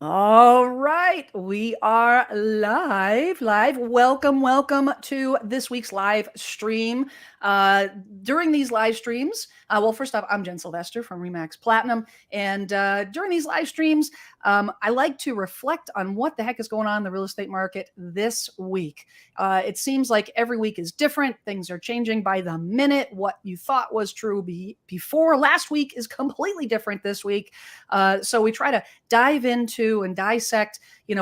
All right, we are live. Welcome to this week's live stream. Uh, During these live streams, well, first off, I'm Jen Sylvester from Remax Platinum, and during these live streams, I like to reflect on what the heck is going on in the real estate market this week. It seems like every week is different. Things are changing by the minute. What you thought was true before last week is completely different this week. So we try to dive into and dissect,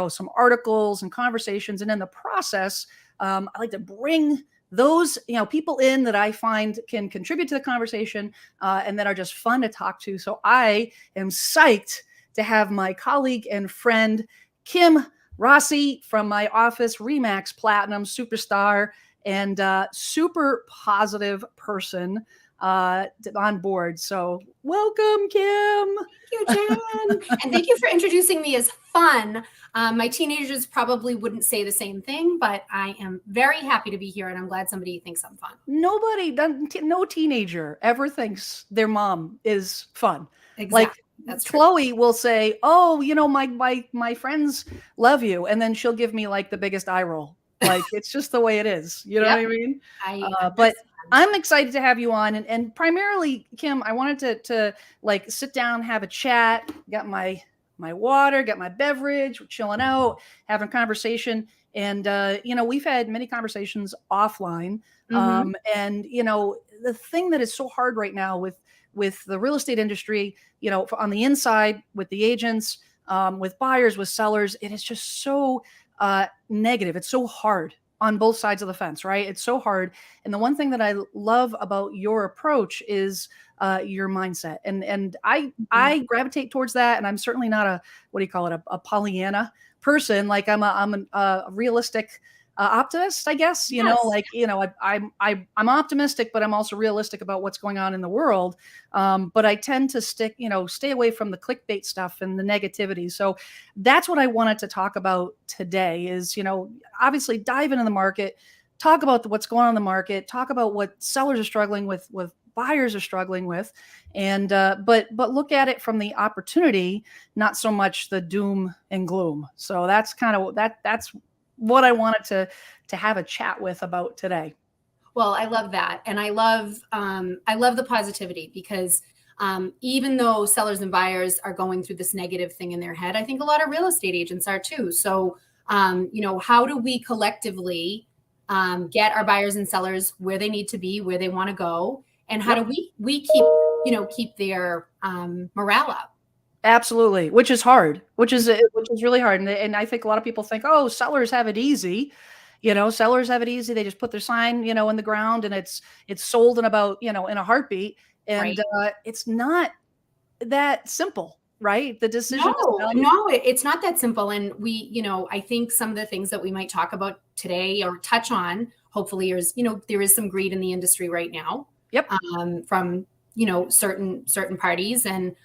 some articles and conversations. And in the process, I like to bring those, people in that I find can contribute to the conversation and that are just fun to talk to. So I am psyched to have my colleague and friend, Kim Rocci from my office, Remax Platinum superstar and super positive person on board. So welcome, Kim. Thank you, Jen. And thank you for introducing me as fun. My teenagers probably wouldn't say the same thing, but I am very happy to be here, and I'm glad somebody thinks I'm fun. No teenager ever thinks their mom is fun. Exactly. Like, that's true. Chloe will say, "Oh, my friends love you," and then she'll give me like the biggest eye roll. Like, it's just the way it is. You know what I mean? But I'm excited to have you on, and primarily, Kim, I wanted to like sit down, have a chat, got my water, got my beverage, we're chilling out, having a conversation. And we've had many conversations offline. And the thing that is so hard right now with the real estate industry, on the inside, with the agents, with buyers, with sellers, it is just so negative. It's so hard on both sides of the fence, right? It's so hard. And the one thing that I love about your approach is your mindset. And I gravitate towards that. And I'm certainly not a Pollyanna person. Like, I'm a realistic optimist, I guess. Yes. I'm optimistic, but I'm also realistic about what's going on in the world. But I tend to stay away from the clickbait stuff and the negativity. So that's what I wanted to talk about today is, obviously dive into the market, talk about what's going on in the market, talk about what sellers are struggling with buyers are struggling with, and but look at it from the opportunity, not so much the doom and gloom. So that's kind of that's what I wanted to have a chat with about today. Well, I love that. And I love the positivity because even though sellers and buyers are going through this negative thing in their head, I think a lot of real estate agents are too. So, how do we collectively get our buyers and sellers where they need to be, where they want to go? And how do we keep their morale up? Absolutely, which is hard, which is really hard. And I think a lot of people think, oh, sellers have it easy. Sellers have it easy. They just put their sign, in the ground, and it's sold in about, in a heartbeat. And it's not that simple, right? The decision. No, it's not that simple. And I think some of the things that we might talk about today or touch on, hopefully, is, there is some greed in the industry right now. Yep. From, certain parties. And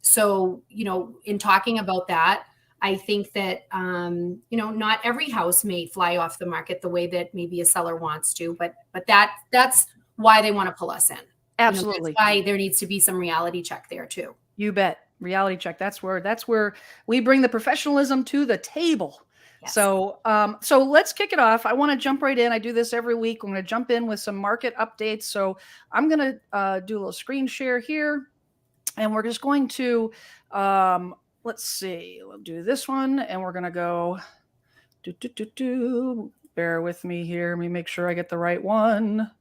so, in talking about that, I think that, not every house may fly off the market the way that maybe a seller wants to, but that's why they want to pull us in. Absolutely. That's why there needs to be some reality check there too. You bet. Reality check. That's where we bring the professionalism to the table. Yes. So let's kick it off. I want to jump right in. I do this every week. I'm going to jump in with some market updates. So I'm going to do a little screen share here, and we're just going to, let's see, we'll do this one, and we're going to go, bear with me here. Let me make sure I get the right one.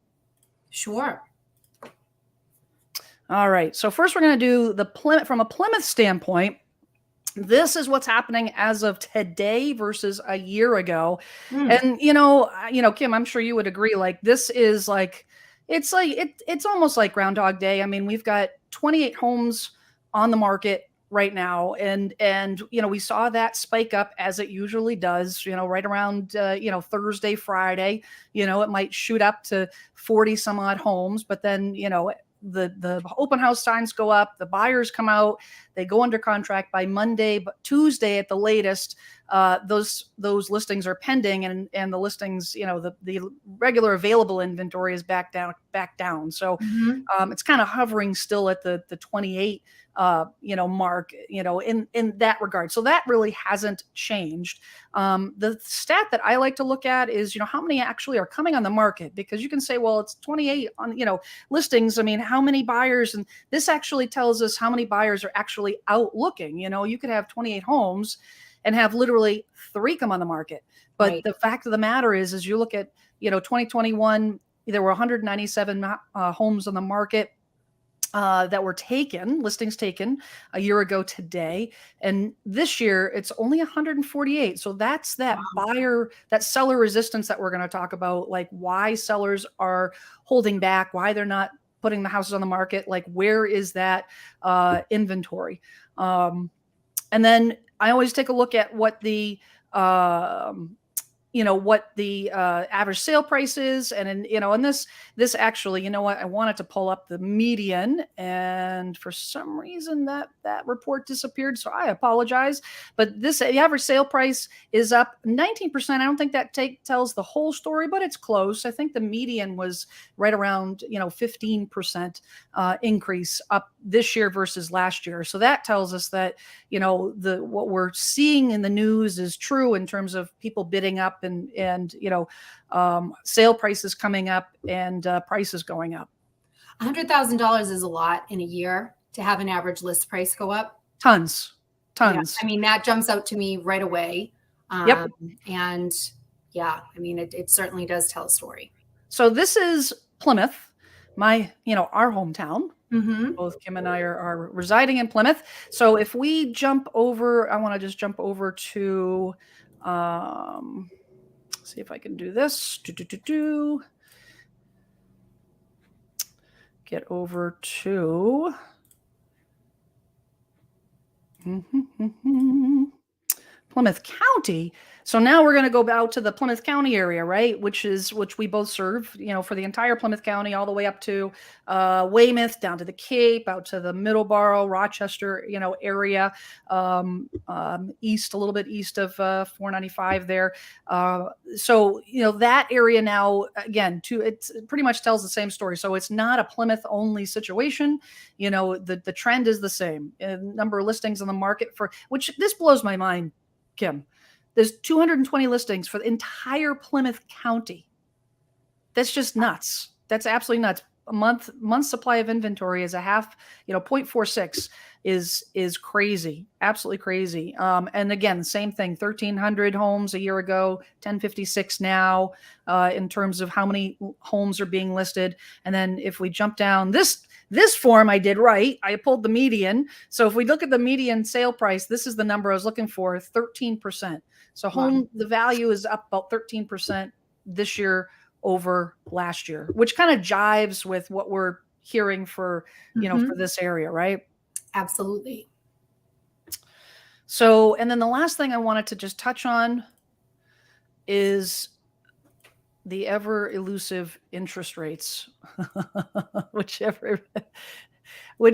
Sure. All right. So first we're going to do from a Plymouth standpoint. This is what's happening as of today versus a year ago. And, Kim, I'm sure you would agree. Like, this is it's almost like Groundhog Day. I mean, we've got 28 homes on the market right now. And, we saw that spike up as it usually does, right around, Thursday, Friday, it might shoot up to 40 some odd homes, but then, the open house signs go up, the buyers come out, they go under contract by Monday, but Tuesday at the latest, those listings are pending, and the listings, the regular available inventory is back down. So it's kind of hovering still at the 28 mark, in that regard. So that really hasn't changed. The stat that I like to look at is, how many actually are coming on the market, because you can say, well, it's 28 on, listings. I mean, how many buyers? And this actually tells us how many buyers are actually out looking. You could have 28 homes and have literally 3 come on the market. But Right. the fact of the matter is you look at, 2021, there were 197 homes on the market that were listings taken a year ago today. And this year it's only 148. So that's that Wow. that seller resistance that we're going to talk about, like why sellers are holding back, why they're not putting the houses on the market, like where is that inventory. And then I always take a look at what the average sale price is. And this actually, I wanted to pull up the median, and for some reason that report disappeared. So I apologize, but the average sale price is up 19%. I don't think that tells the whole story, but it's close. I think the median was right around, 15% increase up this year versus last year. So that tells us that, what we're seeing in the news is true in terms of people bidding up and sale prices coming up and prices going up. $100,000 is a lot in a year to have an average list price go up. Tons. Yeah, I mean, that jumps out to me right away. Yep. And yeah, I mean, it certainly does tell a story. So this is Plymouth, our hometown. Mm-hmm. Both Kim and I are residing in Plymouth. So if we jump over, I want to just jump over to, see if I can do this. Get over to Plymouth County. So now we're going to go out to the Plymouth County area, right? Which we both serve, for the entire Plymouth County, all the way up to Weymouth, down to the Cape, out to the Middleborough, Rochester, area, east, a little bit east of 495 there. So that area now, again, it pretty much tells the same story. So it's not a Plymouth only situation. The trend is the same. Number of listings on the market which this blows my mind, Kim. There's 220 listings for the entire Plymouth County. That's just nuts. That's absolutely nuts. A month supply of inventory is a half, 0.46 is crazy, absolutely crazy. And again, same thing, 1,300 homes a year ago, 1,056 now, in terms of how many homes are being listed. And then if we jump down this form I did right, I pulled the median. So if we look at the median sale price, this is the number I was looking for, 13%. So the value is up about 13% this year over last year, which kind of jives with what we're hearing for, for this area, right? Absolutely. So, and then the last thing I wanted to just touch on is the ever elusive interest rates, which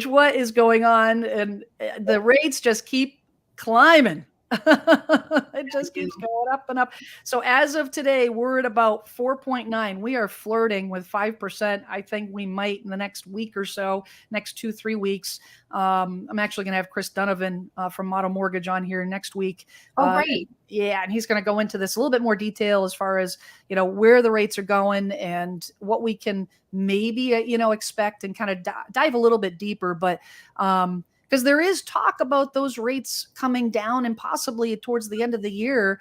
what is going on, and the rates just keep climbing. It just keeps going up and up. So as of today, we're at about 4.9. We are flirting with 5%. I think we might in the next week or so, next 2-3 weeks. I'm actually going to have Chris Donovan from Model Mortgage on here next week. Oh, great. Yeah, and he's going to go into this a little bit more detail as far as, where the rates are going and what we can maybe, expect, and kind of dive a little bit deeper. But because there is talk about those rates coming down and possibly towards the end of the year,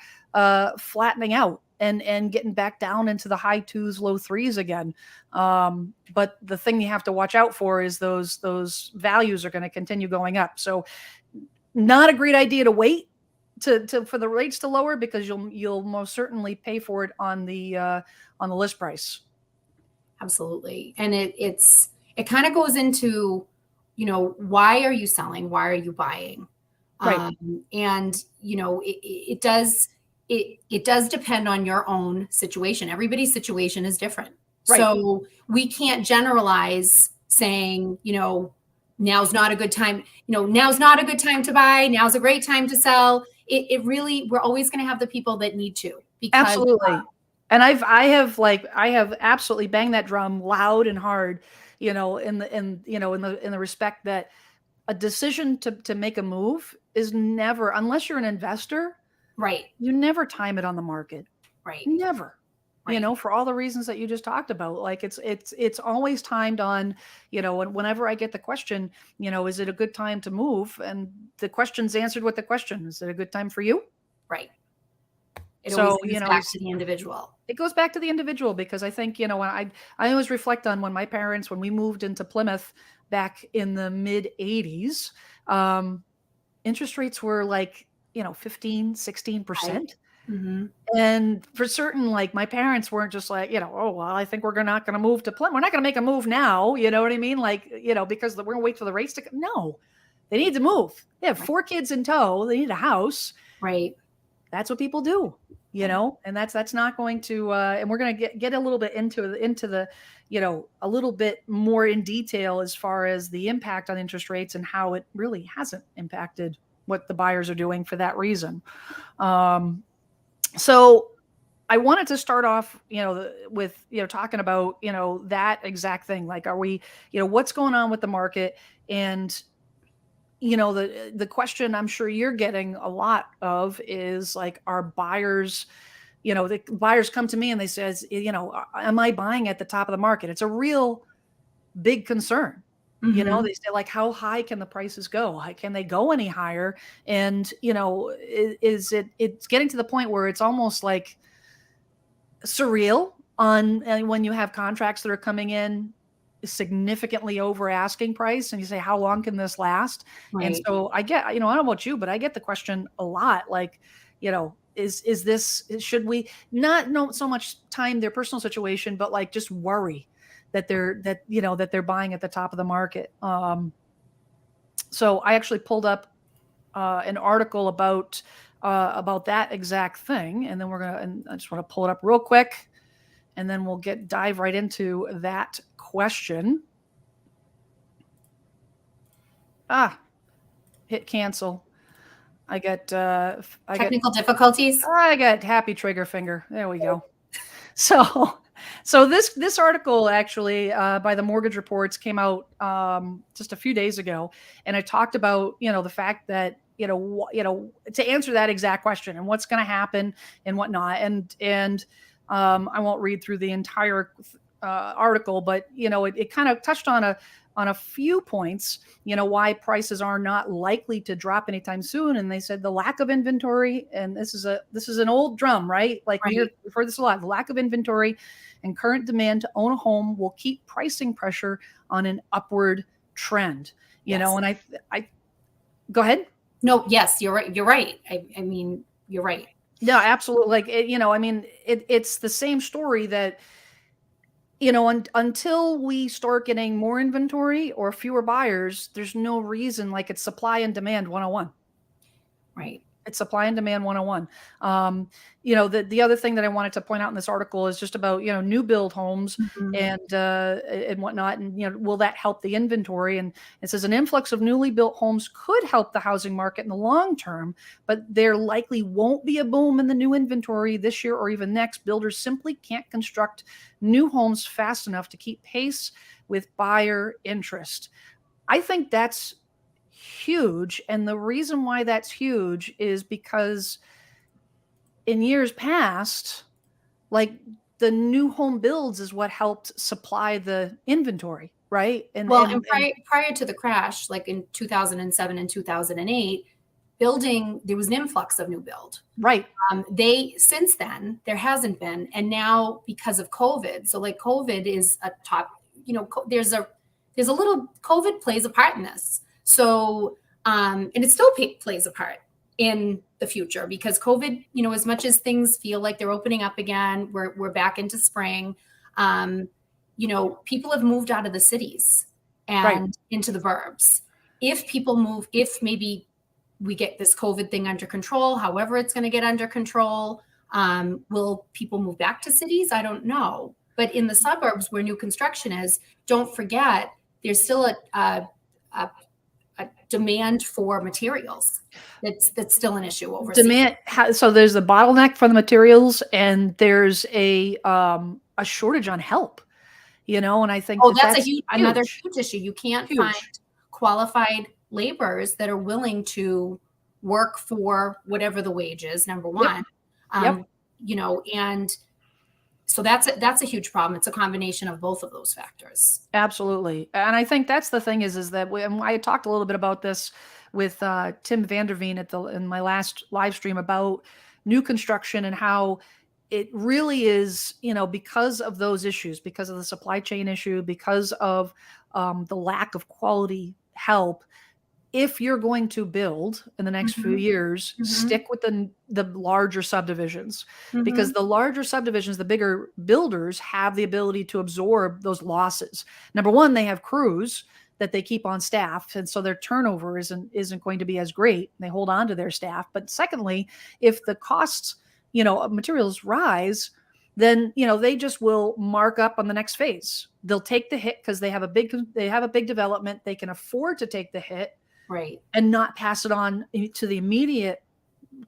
flattening out and getting back down into the high 2s, low 3s again. But the thing you have to watch out for is those values are going to continue going up. So not a great idea to wait for the rates to lower, because you'll most certainly pay for it on the list price. Absolutely. And it kind of goes into, why are you selling? Why are you buying? Right. And, it does depend on your own situation. Everybody's situation is different. Right. So we can't generalize saying, now's not a good time. Now's not a good time to buy. Now's a great time to sell. It really, we're always going to have the people that need to. Because, absolutely. And I have absolutely banged that drum loud and hard, in the respect that a decision to make a move is never, unless you're an investor, Right. you never time it on the market. Right. Never. You Right. know, for all the reasons that you just talked about. Like it's always timed on, you know, whenever I get the question, you know, is it a good time to move? And the question's answered with the question. Is it a good time for you? Right. It always So, you goes know, back to the individual. it goes back to the individual, because I think, you know, when I always reflect on when my parents, when we moved into Plymouth back in the mid 80s, interest rates were like, you know, 15, Right. 16%. Mm-hmm. And for certain, like my parents weren't just like, you know, oh, well, I think we're not going to move to Plymouth. We're not going to make a move now. You know what I mean? Like, you know, because we're going to wait for the rates to come. No, they need to move. They have Right. 4 kids in tow. They need a house. Right. That's what people do, you know, and that's not going to, and we're going to get a little bit into the, you know, a little bit more in detail as far as the impact on interest rates and how it really hasn't impacted what the buyers are doing for that reason. So I wanted to start off, you know, with, you know, talking about, you know, that exact thing. Like, are we, you know, what's going on with the market? And, you know, the question I'm sure you're getting a lot of is like, are buyers, you know, the buyers come to me and they says, you know, am I buying at the top of the market? It's a real big concern. You know, Mm-hmm. they say like, how high can the prices go? Can they go any higher? And, you know, it's getting to the point where it's almost like surreal on when you have contracts that are coming in significantly over asking price, and you say, how long can this last? And Right. so I get, you know, I don't know about you, but I get the question a lot, like, you know, is this, should we not know so much time their personal situation, but like just worry that you know, that they're buying at the top of the market. So I actually pulled up an article about that exact thing, and then and I just want to pull it up real quick, and then we'll dive right into that question. Hit cancel. I got Technical difficulties. I got happy trigger finger. There we go. So this article actually by the Mortgage Reports came out just a few days ago, and it talked about, you know, the fact that, you know, to answer that exact question and what's going to happen and whatnot, and I won't read through the entire article, but, you know, it kind of touched on a few points, you know, why prices are not likely to drop anytime soon. And they said the lack of inventory, and this is an old drum, right? Like Right. we've heard this a lot. The lack of inventory and current demand to own a home will keep pricing pressure on an upward trend. You know, Yes. and I go ahead. No, yes, you're right. You're right. I mean, you're right. No, absolutely. Like you know, I mean, it's the same story that, you know, until we start getting more inventory or fewer buyers, there's no reason. Like, it's supply and demand 101. Right. It's supply and demand 101. You know, the other thing that I wanted to point out in this article is just about, you know, new build homes Mm-hmm. and whatnot. And, you know, will that help the inventory? And it says an influx of newly built homes could help the housing market in the long term, but there likely won't be a boom in the new inventory this year or even next. Builders simply can't construct new homes fast enough to keep pace with buyer interest. I think that's huge. And the reason why that's huge is because in years past, like, the new home builds is what helped supply the inventory, right? Well, and prior to the crash, like in 2007 and 2008, there was an influx of new build. Right. Since then, there hasn't been. And now because of COVID, so like COVID is a top, you know, there's a little, COVID plays a part in this. So, and it still plays a part in the future because COVID, you know, as much as things feel like they're opening up again, we're back into spring. You know, people have moved out of the cities and into the burbs. If maybe we get this COVID thing under control, however it's going to get under control, will people move back to cities? I don't know. But in the suburbs where new construction is, don't forget, there's still a demand for materials. That's still an issue overseas. So there's the bottleneck for the materials, and there's a shortage on help. You know, and I think that's another huge issue. You can't huge. find qualified laborers that are willing to work for whatever the wage is, number Yep. one. Yep. And so that's a huge problem. It's a combination of both of those factors. Absolutely. And I think that's the thing is that and I talked a little bit about this with Tim Vanderveen in my last live stream about new construction and how it really is, because of those issues, because of the supply chain issue, because of the lack of quality help. If you're going to build in the next few Mhm. years, Mhm. stick with the larger subdivisions, because Mhm. the larger subdivisions, the bigger builders have the ability to absorb those losses. Number one, they have crews that they keep on staff, and so their turnover isn't going to be as great. They hold on to their staff. But secondly, if the costs, of materials rise, then they just will mark up on the next phase. They'll take the hit because they have a big development. They can afford to take the hit Right. and not pass it on to the immediate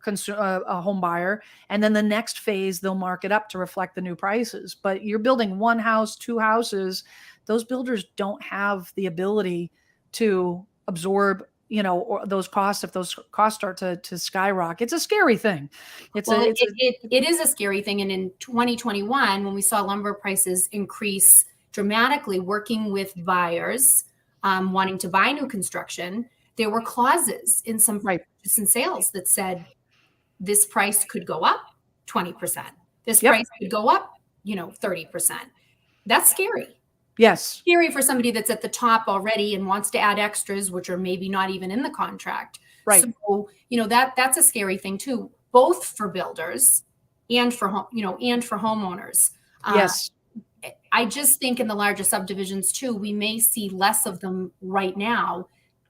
home buyer. And then the next phase, they'll mark it up to reflect the new prices. But you're building one house, two houses. Those builders don't have the ability to absorb, or those costs if those costs start to skyrocket. It's a scary thing. It's Well, a, it, it's a, it, it is a scary thing. And in 2021, when we saw lumber prices increase dramatically, working with buyers wanting to buy new construction, there were clauses in some right. purchase and sales that said this price could go up 20%. This Yep. price could go up, 30%. That's scary. Yes. Scary for somebody that's at the top already and wants to add extras, which are maybe not even in the contract. Right. So, that's a scary thing too, both for builders and for homeowners. Yes. I just think in the larger subdivisions too, we may see less of them right now,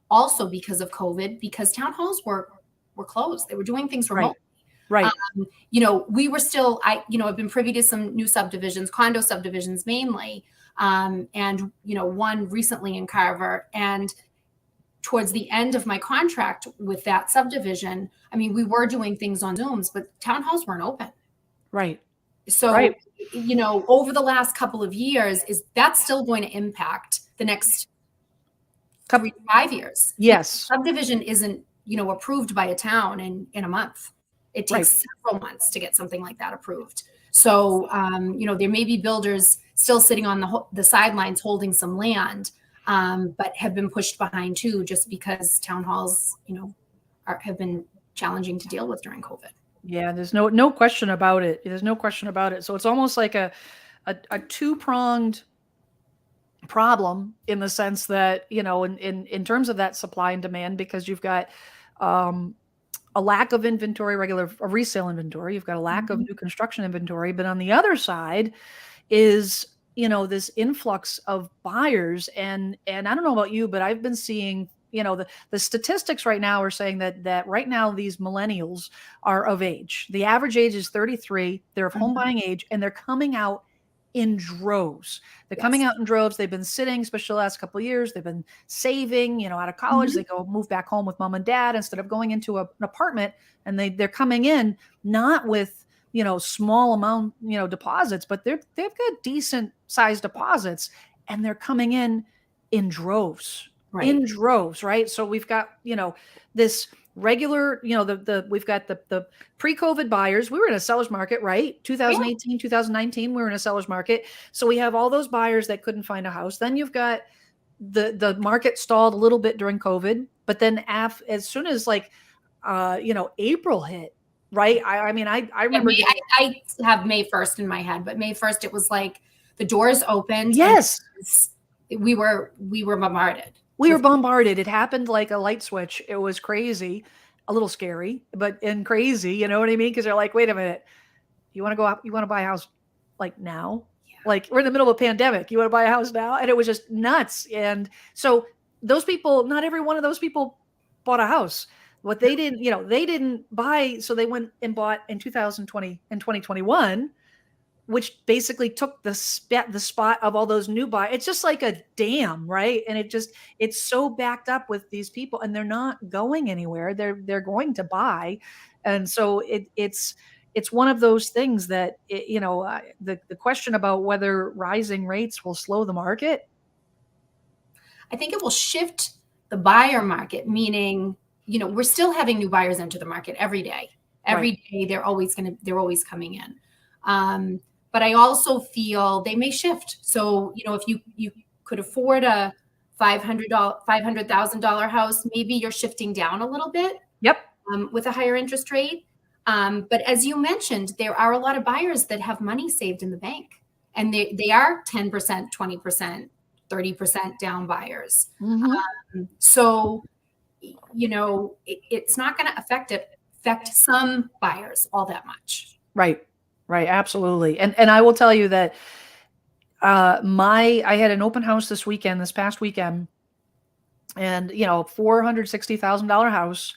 also because of COVID, because town halls were closed. They were doing things Right. remote. Right. We were still, I've been privy to some new subdivisions, condo subdivisions mainly, and one recently in Carver. And towards the end of my contract with that subdivision, I mean, we were doing things on Zooms, but town halls weren't open. Right. So, Right. over the last couple of years, is that's still going to impact the next 3 to 5 years. Yes. Subdivision isn't, approved by a town in a month. It Right. takes several months to get something like that approved. So, there may be builders still sitting on the sidelines holding some land, but have been pushed behind too, just because town halls, have been challenging to deal with during COVID. Yeah, there's no question about it. There's no question about it. So it's almost like a two-pronged problem in the sense that, in terms of that supply and demand, because you've got a lack of inventory, resale inventory, you've got a lack of Mhm. new construction inventory, but on the other side is, this influx of buyers. And I don't know about you, but I've been seeing, the statistics right now are saying that right now these millennials are of age. The average age is 33. They're of home Mhm. buying age, and they're coming out in droves. They're coming Yes. out in droves. They've been sitting, especially the last couple of years. They've been saving, out of college. Mhm. They go move back home with mom and dad instead of going into an apartment. And they're coming in not with, small amount, deposits, but they've got decent sized deposits, and they're coming in droves, Right. right? So we've got, this regular, we've got the pre-COVID buyers. We were in a seller's market, right? Yeah. 2018, 2019, we were in a seller's market. So we have all those buyers that couldn't find a house. Then you've got the market stalled a little bit during COVID, but then as soon as April hit, right? I mean, I Yeah, remember getting, I have May 1st in my head, but May 1st, it was like the doors opened and yes, we were bombarded we were with. bombarded. It happened like a light switch. It was crazy, a little scary, and crazy. You know what I mean? Because they're like, wait a minute, you want to go out? You want to buy a house like now? Like we're in the middle of a pandemic. You want to buy a house now? And it was just nuts. And so those people, not every one of those people bought a house. What they didn't, they didn't buy. So they went and bought in 2020 and 2021, which basically took the spot of all those new buy. It's just like a dam, right? And it's so backed up with these people, and they're not going anywhere. They're going to buy, and so it's one of those things that the question about whether rising rates will slow the market. I think it will shift the buyer market, meaning, we're still having new buyers enter the market every day. Every day they're always coming in. But I also feel they may shift. So, if you could afford a $500,000 house, maybe you're shifting down a little bit. Yep. With a higher interest rate. But as you mentioned, there are a lot of buyers that have money saved in the bank, and they are 10%, 20%, 30% down buyers. So, it's not going to affect some buyers all that much. Right. Absolutely. And I will tell you that I had an open house this past weekend, and $460,000 house,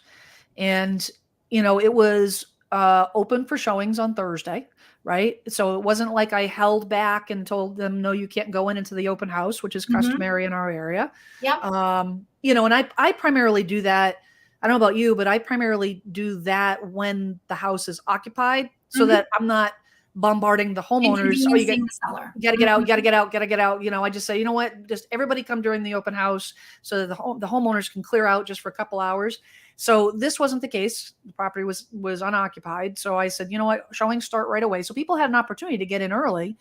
and it was open for showings on Thursday, right? So it wasn't like I held back and told them, no, you can't go into the open house, which is customary in our area. Yeah. And I primarily do that. I don't know about you, but I primarily do that when the house is occupied, so that I'm not bombarding the homeowners. Oh, you the seller. got to get out, you got to get out, got to get out. I just say, you know what, just everybody come during the open house so that the homeowners can clear out just for a couple hours. So this wasn't the case. The property was unoccupied. So I said, you know what, showings start right away. So people had an opportunity to get in early.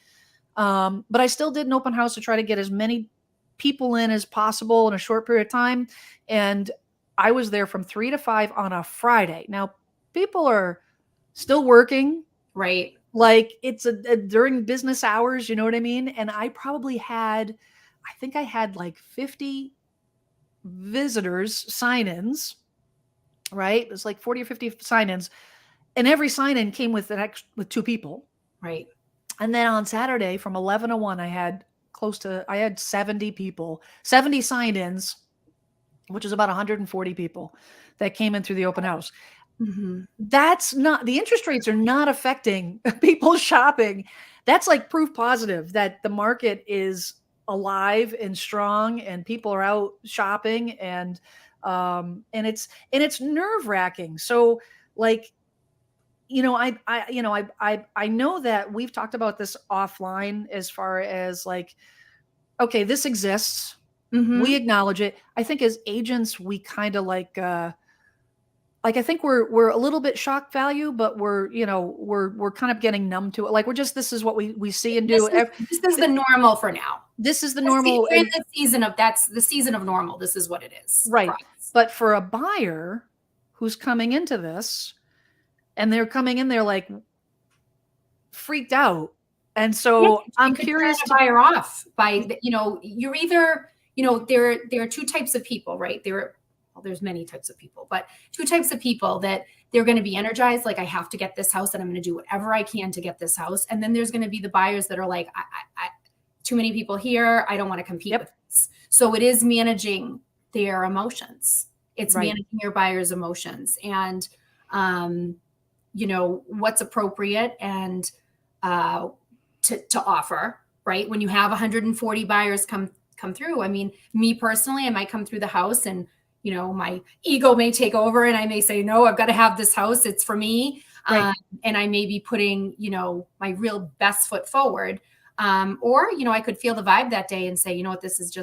But I still did an open house to try to get as many people in as possible in a short period of time. And I was there from 3 to 5 on a Friday. Now, people are still working. Right. Like it's during business hours, you know what I mean? And I think I had like 50 visitors sign-ins, right? It was like 40 or 50 sign-ins, and every sign-in came with with 2 people. Right. And then on Saturday from 11 to 1, I had 70 people, 70 sign-ins, which is about 140 people that came in through the open house. That's not, the interest rates are not affecting people shopping. That's like proof positive that the market is alive and strong, and people are out shopping, and it's nerve-wracking. So like, I know that we've talked about this offline as far as like, okay, this exists. We acknowledge it. I think as agents, we kind of like I think we're a little bit shock value, but we're kind of getting numb to it. Like this is what we see and do. This is the normal for now. This is the normal. We're in the season that's the season of normal. This is what it is. Right. But for a buyer who's coming into this, and they're coming in, they're like freaked out. And so I'm curious to buyer off by, you're either, there are 2 types of people, right? There's many types of people, but 2 types of people that they're going to be energized. Like, I have to get this house and I'm going to do whatever I can to get this house. And then there's going to be the buyers that are like, I too many people here. I don't want to compete with this. So it is managing their emotions. It's managing your buyer's emotions, and, what's appropriate and, to offer, right? When you have 140 buyers come through. I mean, me personally, I might come through the house and, my ego may take over and I may say, no, I've got to have this house. It's for me. And I may be putting, my real best foot forward. Or, I could feel the vibe that day and say, you know what, this is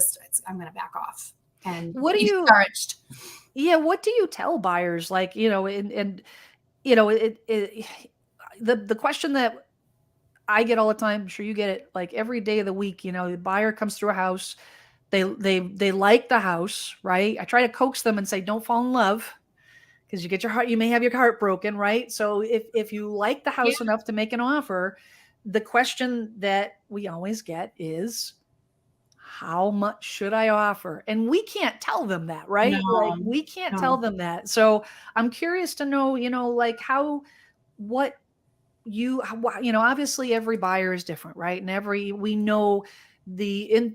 I'm going to back off. And what do you discouraged? Yeah. What do you tell buyers? Like, the question that I get all the time, I'm sure you get it like every day of the week, the buyer comes through a house. They like the house, right? I try to coax them and say, don't fall in love, because you may have your heart broken, right? So if you like the house enough to make an offer, the question that we always get is, how much should I offer? And we can't tell them that, right? No, like we can't tell them that. So I'm curious to know, like obviously every buyer is different, right? And we know the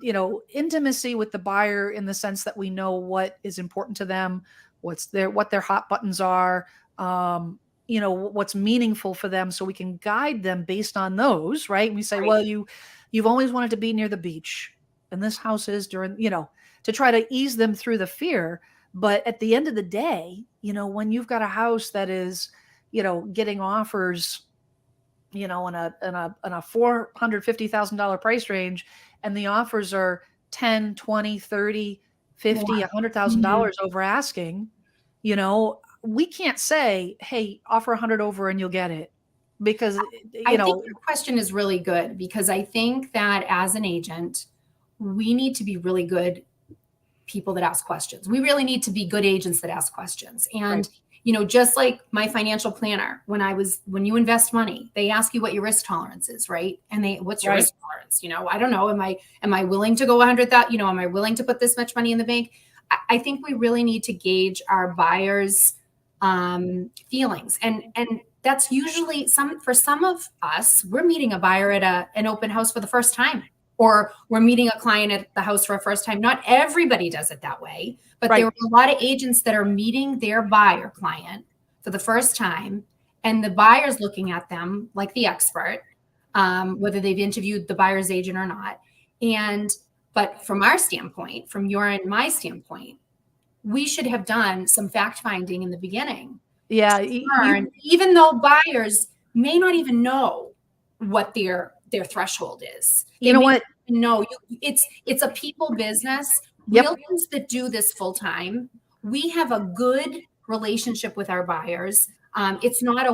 intimacy with the buyer, in the sense that we know what is important to them, what their hot buttons are, what's meaningful for them, so we can guide them based on those, right? And we say, well, you've always wanted to be near the beach, and this house is to try to ease them through the fear. But at the end of the day, when you've got a house that is, getting offers, in a $450,000 price range, and the offers are 10, 20, 30, 50, $100,000 over asking, we can't say, hey, offer 100 over and you'll get it, because I think your question is really good, because I think that as an agent, we need to be really good people that ask questions. We really need to be good agents that ask questions. And just like my financial planner, when you invest money, they ask you what your risk tolerance is, right? And what's your risk tolerance? I don't know. Am I willing to go 100,000? Am I willing to put this much money in the bank? I think we really need to gauge our buyers' feelings, and that's usually for some of us, we're meeting a buyer at an open house for the first time, or we're meeting a client at the house for a first time. Not everybody does it that way, but there are a lot of agents that are meeting their buyer client for the first time, and the buyer's looking at them like the expert, whether they've interviewed the buyer's agent or not. But from our standpoint, from your and my standpoint, we should have done some fact finding in the beginning. Yeah. Even though buyers may not even know what their threshold is. You know what? No, it's a people business. Realtors that do this full time, we have a good relationship with our buyers. It's not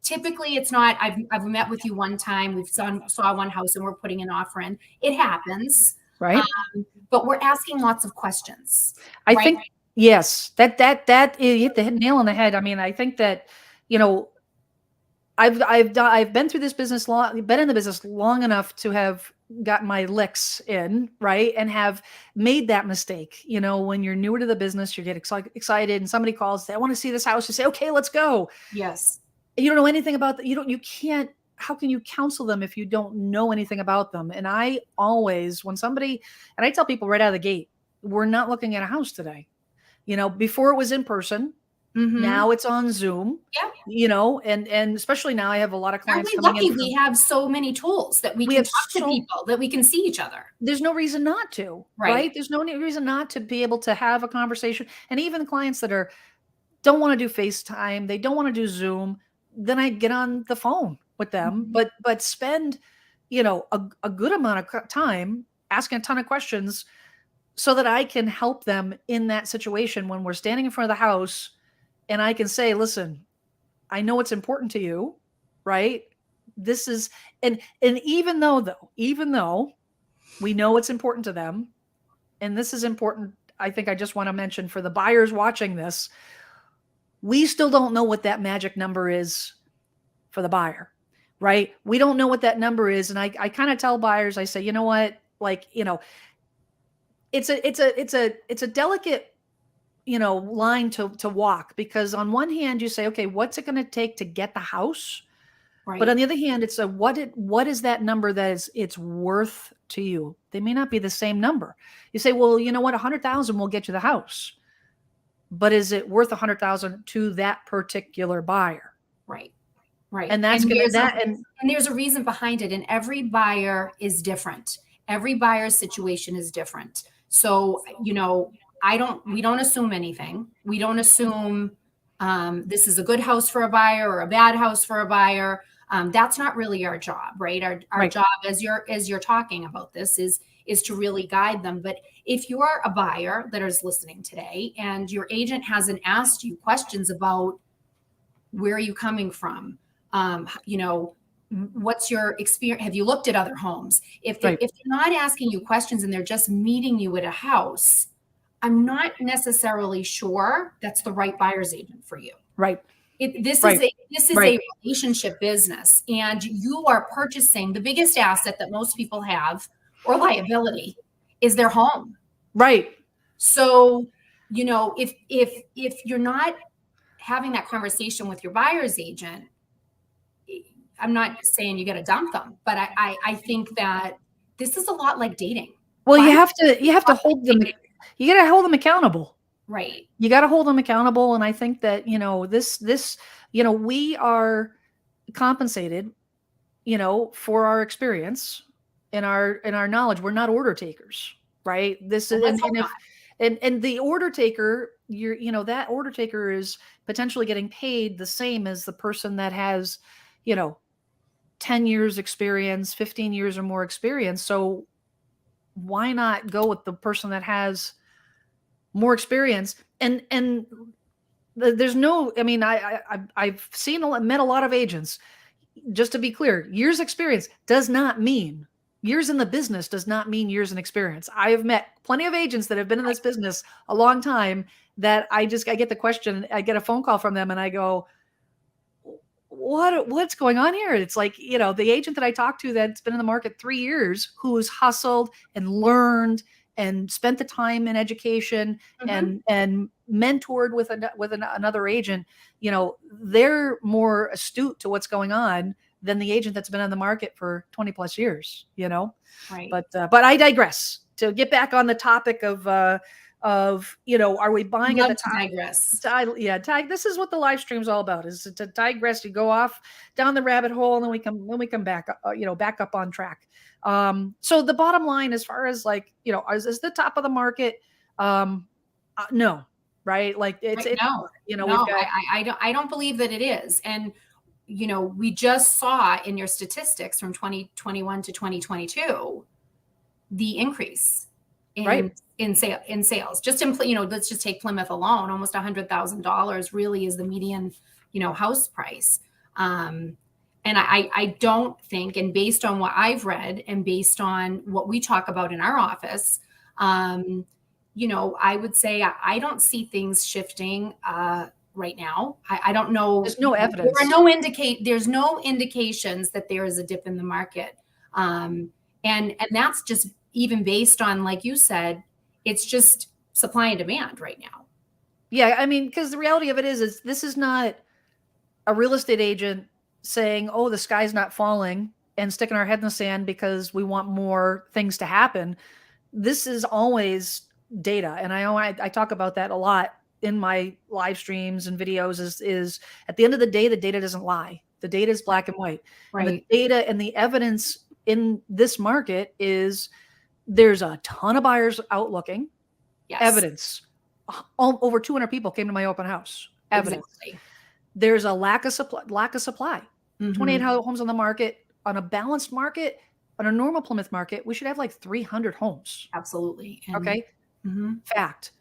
typically it's not, I've met with you one time, we've saw one house and we're putting an offer in. It happens. Right. But we're asking lots of questions. I think, yes, that you hit the nail on the head. I mean, I think that, I've been through this business been in the business long enough to have gotten my licks in, right? And have made that mistake. When you're newer to the business, you get excited and somebody calls, I want to see this house. You say, okay, let's go. Yes. You don't know anything about that. How can you counsel them if you don't know anything about them? And I always, and I tell people right out of the gate, we're not looking at a house today. Before it was in person. Mm-hmm. Now it's on Zoom. Yeah. And especially now I have a lot of clients. Aren't we lucky we have so many tools that we can talk to people, that we can see each other? There's no reason not to, right? There's no reason not to be able to have a conversation. And even clients that don't want to do FaceTime, they don't want to do Zoom, then I get on the phone with them, mm-hmm. but spend, a good amount of time asking a ton of questions so that I can help them in that situation when we're standing in front of the house. And I can say, listen, I know it's important to you, right? This is, and even though we know it's important to them, and this is important, I think I just want to mention for the buyers watching this, we still don't know what that magic number is for the buyer, right? We don't know what that number is. And I kind of tell buyers, I say, you know what, it's a delicate, line to walk, because on one hand you say, okay, what's it going to take to get the house? Right. But on the other hand, it's what is that number that it's worth to you? They may not be the same number. You say, well, you know what, 100,000 will get you the house, but is it worth 100,000 to that particular buyer? Right. Right. And that's and there's a reason behind it. And every buyer is different. Every buyer's situation is different. So, we don't assume anything. We don't assume this is a good house for a buyer or a bad house for a buyer. That's not really our job, right? Our job, as you're talking about this, is to really guide them. But if you are a buyer that is listening today and your agent hasn't asked you questions about where are you coming from, what's your experience? Have you looked at other homes? If they're not asking you questions and they're just meeting you at a house, I'm not necessarily sure that's the right buyer's agent for you. Right. This is a relationship business, and you are purchasing the biggest asset that most people have, or liability, is their home. Right. So, if you're not having that conversation with your buyer's agent, I'm not saying you got to dump them, but I think that this is a lot like dating. Well, you have to hold them. You got to hold them accountable. Right. You got to hold them accountable. And I think that, we are compensated, for our experience and our knowledge. We're not order takers, right? This is, and the order taker, that order taker is potentially getting paid the same as the person that has, 10 years experience, 15 years or more experience. So why not go with the person that has more experience, and there's no, I mean, I've met a lot of agents. Just to be clear, years experience does not mean years in the business does not mean years in experience. I have met plenty of agents that have been in this business a long time that I get the question, I get a phone call from them and I go, what's going on here? It's like, the agent that I talked to that's been in the market 3 years, who's hustled and learned and spent the time in education and mentored with another agent, they're more astute to what's going on than the agent that's been on the market for 20 plus years, Right. But I digress. To get back on the topic of, are we buying at the top? Digress. This is what the live stream is all about, is to digress. You go off down the rabbit hole and then we come back, back up on track. So the bottom line, as far as is the top of the market? No, right? Like no, I don't believe that it is. And, we just saw in your statistics from 2021 to 2022, the increase in sales. Just let's just take Plymouth alone, almost $100,000 really is the median, house price. And I don't think, and based on what I've read and based on what we talk about in our office, I would say I don't see things shifting right now. I don't know. There's no evidence. There's no indications that there is a dip in the market. And that's just even based on, like you said, it's just supply and demand right now. Yeah. I mean, because the reality of it is this is not a real estate agent saying, oh, the sky's not falling and sticking our head in the sand because we want more things to happen. This is always data. And I talk about that a lot in my live streams and videos is at the end of the day, the data doesn't lie. The data is black and white. Right. And the data and the evidence in this market is there's a ton of buyers out looking. Yes. Evidence. Over 200 people came to my open house. Evidence. Exactly. There's a lack of supply. 28 homes on the market. On a balanced market, on a normal Plymouth market, we should have like 300 homes. Absolutely. Okay. Fact.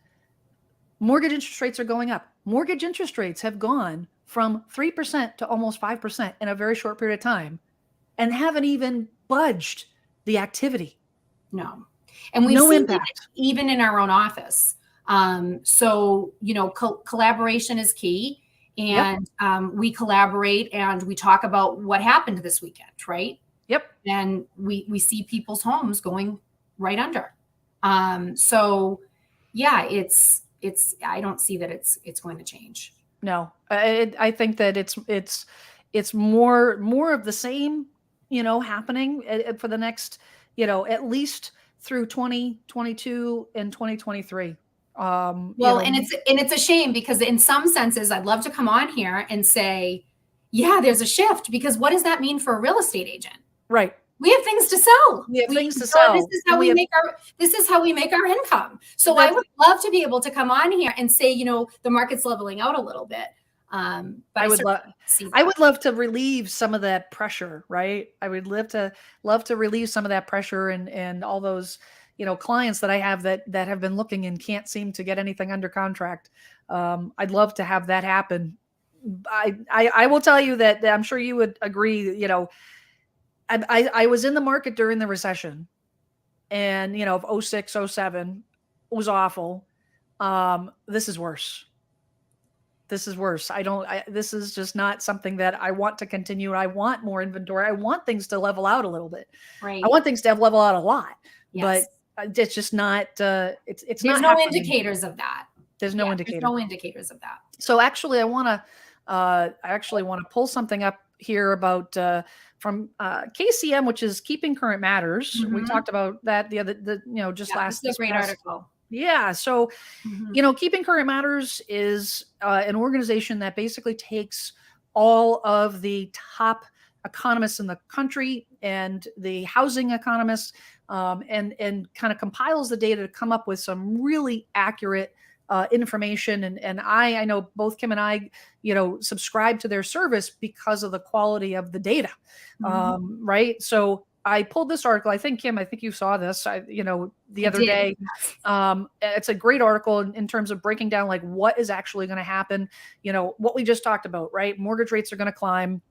Mortgage interest rates are going up. Mortgage interest rates have gone from 3% to almost 5% in a very short period of time and haven't even budged the activity. No. And we've seen that even in our own office. So, collaboration is key. And we collaborate and we talk about what happened this weekend, right? Yep. And we see people's homes going right under. So yeah, I don't see that it's going to change. No, I think that it's more of the same, happening for the next, at least through 2022 and 2023. And it's a shame because in some senses, I'd love to come on here and say, yeah, there's a shift, because what does that mean for a real estate agent? Right. We have things to sell. Things to sell. This is how we make our income. So I would love to be able to come on here and say, the market's leveling out a little bit. But I would love to relieve some of that pressure, right? I would love to relieve some of that pressure and all those, clients that I have that have been looking and can't seem to get anything under contract. I'd love to have that happen. I will tell you that I'm sure you would agree, I was in the market during the recession, and, of 06, 07 was awful. This is worse. This is worse. This is just not something that I want to continue. I want more inventory. I want things to level out a little bit. Right. I want things to level out a lot, yes. But it's just not, it's there's not no happening. indicators of that. There's no indicators. There's no indicators of that. So actually I want to pull something up here about, from KCM, which is Keeping Current Matters. We talked about that last. This is a great article. Yeah. So, Keeping Current Matters is an organization that basically takes all of the top economists in the country and the housing economists, and kind of compiles the data to come up with some really accurate information. And I know both Kim and I, subscribe to their service because of the quality of the data. Right. So I pulled this article. I think, Kim, I think you saw this, the I other did. day. It's a great article in terms of breaking down like what is actually going to happen. What we just talked about, right? Mortgage rates are going to climb.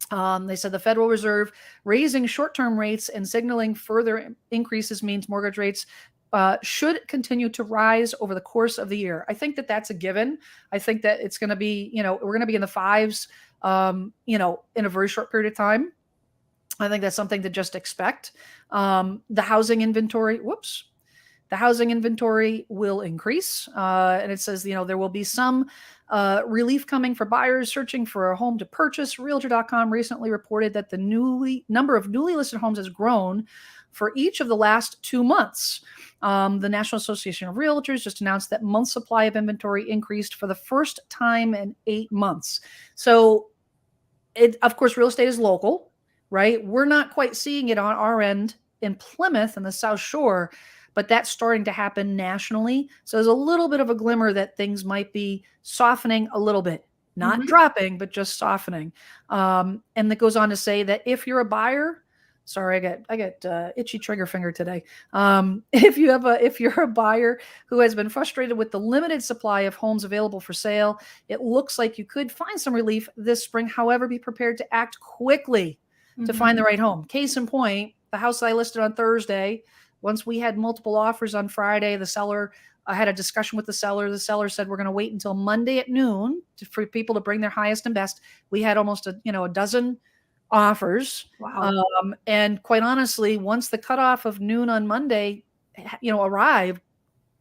They said the Federal Reserve raising short-term rates and signaling further increases means mortgage rates should continue to rise over the course of the year. I think that that's a given. I think that it's going to be, we're going to be in the fives, in a very short period of time. I think that's something to just expect. The housing inventory, the housing inventory will increase. And it says, there will be some relief coming for buyers searching for a home to purchase. Realtor.com recently reported that the number of newly listed homes has grown for each of the last 2 months. The National Association of Realtors just announced that month supply of inventory increased for the first time in 8 months. So, of course, real estate is local, right? We're not quite seeing it on our end in Plymouth and the South Shore, but that's starting to happen nationally. So there's a little bit of a glimmer that things might be softening a little bit, not dropping, but just softening. And that goes on to say that if you're a buyer, sorry, I get itchy trigger finger today. If you're a buyer who has been frustrated with the limited supply of homes available for sale, it looks like you could find some relief this spring. However, be prepared to act quickly to find the right home. Case in point, the house I listed on Thursday, once we had multiple offers on Friday, the seller, I had a discussion with the seller. The seller said, we're going to wait until Monday at noon for people to bring their highest and best. We had almost a dozen offers. Wow. And quite honestly, once the cutoff of noon on Monday, arrived,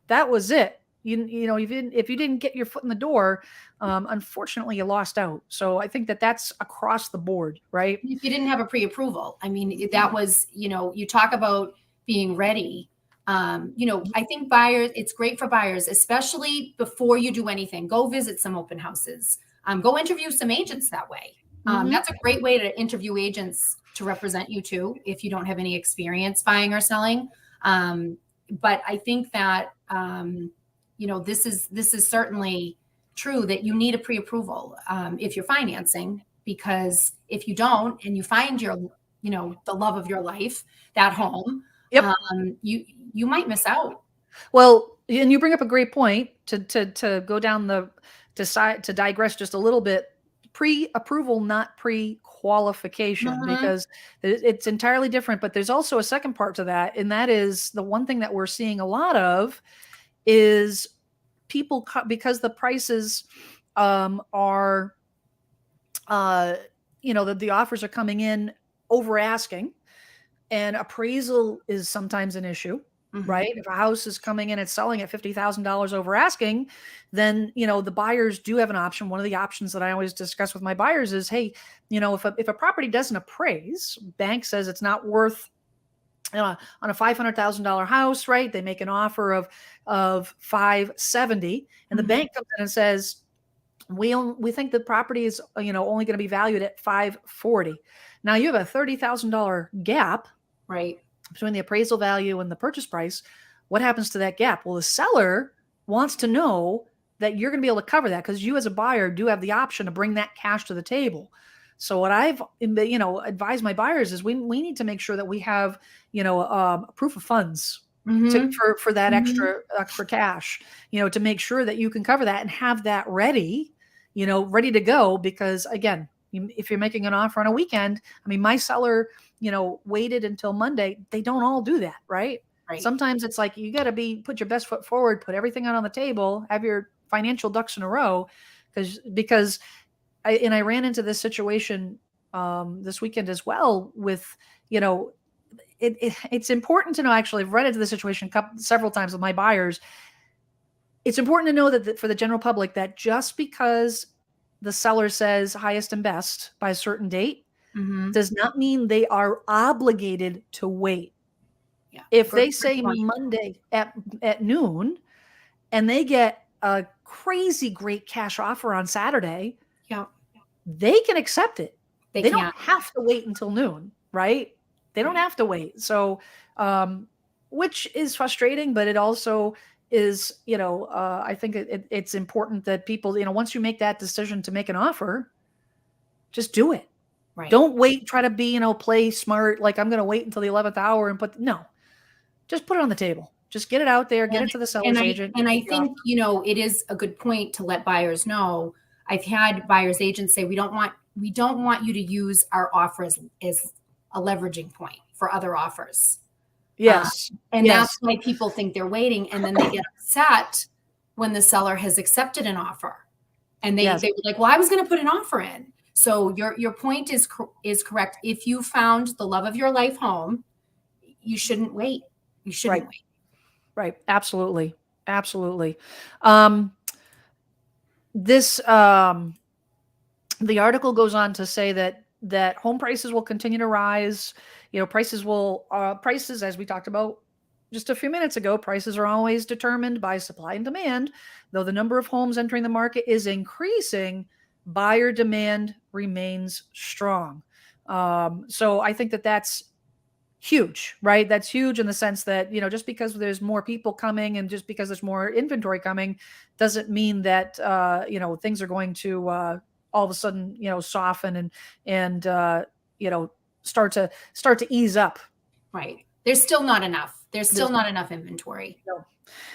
that was it. If you didn't get your foot in the door, unfortunately, you lost out. So I think that that's across the board, right? If you didn't have a pre-approval, I mean, that was, you talk about being ready. I think buyers, it's great for buyers, especially before you do anything. Go visit some open houses. Go interview some agents that way. That's a great way to interview agents to represent you too, if you don't have any experience buying or selling. But I think that, this is certainly true that you need a pre-approval if you're financing, because if you don't, and you find the love of your life, that home, you might miss out. Well, and you bring up a great point to go down to digress just a little bit. Pre-approval, not pre-qualification, because it's entirely different. But there's also a second part to that, and that is the one thing that we're seeing a lot of is people, because the prices are, the offers are coming in over asking, and appraisal is sometimes an issue. Right? If a house is coming in and selling at $50,000 over asking, then, the buyers do have an option. One of the options that I always discuss with my buyers is, hey, if a property doesn't appraise, bank says it's not worth, on a $500,000 house, right? They make an offer of 570, and the bank comes in and says, we think the property is, only going to be valued at 540. Now you have a $30,000 gap, right, between the appraisal value and the purchase price. What happens to that gap? Well, the seller wants to know that you're going to be able to cover that, because you as a buyer do have the option to bring that cash to the table. So what I've, advised my buyers is we need to make sure that we have, proof of funds for that extra cash, to make sure that you can cover that and have that ready, ready to go. Because again, if you're making an offer on a weekend, I mean, my seller, waited until Monday. They don't all do that, right? Sometimes it's like, you got to put your best foot forward, put everything out on the table, have your financial ducks in a row. Because I ran into this situation this weekend as well with, it's important to know, actually, I've run into this situation several times with my buyers. It's important to know that for the general public, that just because the seller says highest and best by a certain date, does not mean they are obligated to wait. Yeah. If they say Monday at noon and they get a crazy great cash offer on Saturday, they can accept it. They don't have to wait until noon, right? They don't have to wait. So, which is frustrating, but it also is, I think it's important that people, once you make that decision to make an offer, just do it. Right. Don't wait, try to be, play smart. Like I'm going to wait until the 11th hour no, just put it on the table. Just get it out there, get And, it to the and seller's I agent. and I think, it is a good point to let buyers know. I've had buyers agents say, we don't want you to use our offer as a leveraging point for other offers. Yes. And Yes. that's why people think they're waiting. And then they get upset when the seller has accepted an offer. And they were like, well, I was going to put an offer in. So your point is correct. If you found the love of your life home, you shouldn't wait. You shouldn't wait. Right. Absolutely. Absolutely. This the article goes on to say that home prices will continue to rise. Prices, as we talked about just a few minutes ago, prices are always determined by supply and demand. Though the number of homes entering the market is increasing, buyer demand remains strong. So I think that's huge, right? That's huge in the sense that, just because there's more people coming and just because there's more inventory coming doesn't mean that, things are going to all of a sudden, soften and start to ease up. Right. There's still not enough. There's still not enough inventory. No.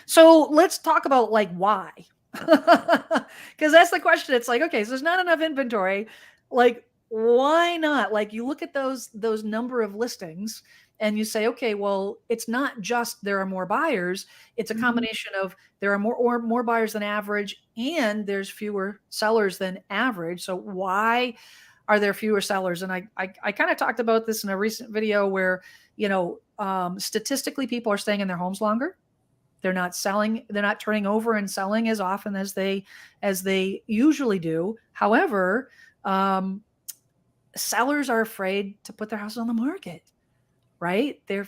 So let's talk about why, because that's the question. It's like, okay, so there's not enough inventory. Like, why not? Like, you look at those number of listings and you say, okay, well, it's not just there are more buyers. It's a combination of there are more buyers than average and there's fewer sellers than average. So why are there fewer sellers? And I kind of talked about this in a recent video where, statistically people are staying in their homes longer. They're not selling, they're not turning over and selling as often as they usually do. However, sellers are afraid to put their house on the market, right? They're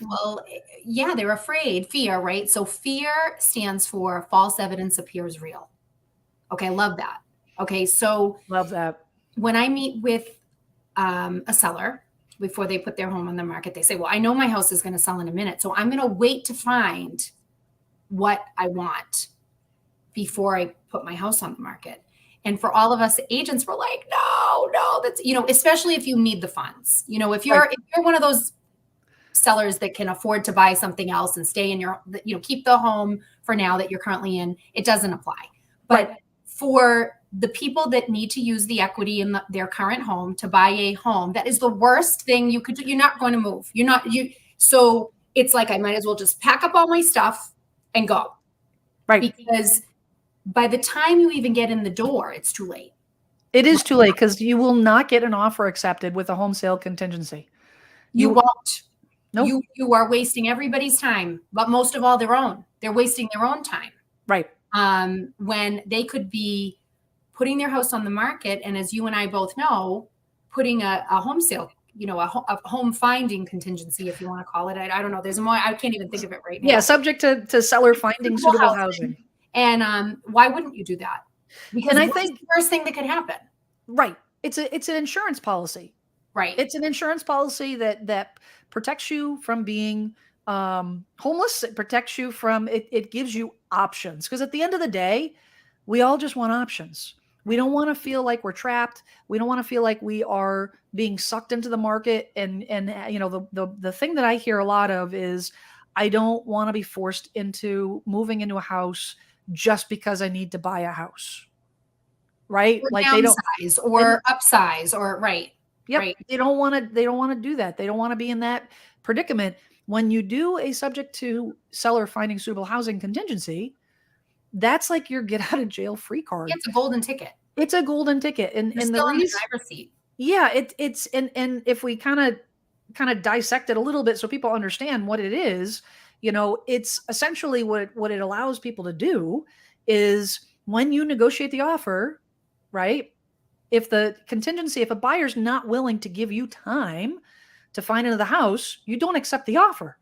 afraid. Fear, right? So fear stands for false evidence appears real. Okay, love that. Okay, so love that. When I meet with a seller before they put their home on the market, they say, well, I know my house is going to sell in a minute, so I'm going to wait to find what I want before I put my house on the market. And for all of us agents, we're like, no, that's, especially if you need the funds. If you're one of those sellers that can afford to buy something else and stay in your, keep the home for now that you're currently in, it doesn't apply. But for the people that need to use the equity in their current home to buy a home, that is the worst thing you could do. You're not going to move. So it's like, I might as well just pack up all my stuff and go. Right. Because by the time you even get in the door, it's too late. It is too late because you will not get an offer accepted with a home sale contingency. You won't. Nope. You are wasting everybody's time, but most of all their own. They're wasting their own time. Right. When they could be putting their house on the market, and as you and I both know, putting a home sale, a home finding contingency, if you want to call it. I don't know. There's more. I can't even think of it right now. Yeah, subject to seller finding suitable housing. And why wouldn't you do that? Because I think the worst thing that could happen. Right. It's an insurance policy. Right. It's an insurance policy that protects you from being homeless. It protects you from it gives you options. Because at the end of the day, we all just want options. We don't want to feel like we're trapped. We don't want to feel like we are being sucked into the market. And the thing that I hear a lot of is, I don't want to be forced into moving into a house just because I need to buy a house. Right? Or like downsize or upsize or right. Yep. Right. They don't want to do that. They don't want to be in that predicament. When you do a subject to seller finding suitable housing contingency, that's like your get out of jail free card. It's a golden ticket. It's a golden ticket. And You're still in the driver's seat. Yeah, it's and if we kind of dissect it a little bit so people understand what it is, it's essentially what it allows people to do is when you negotiate the offer, right? If a buyer's not willing to give you time to find into the house, you don't accept the offer.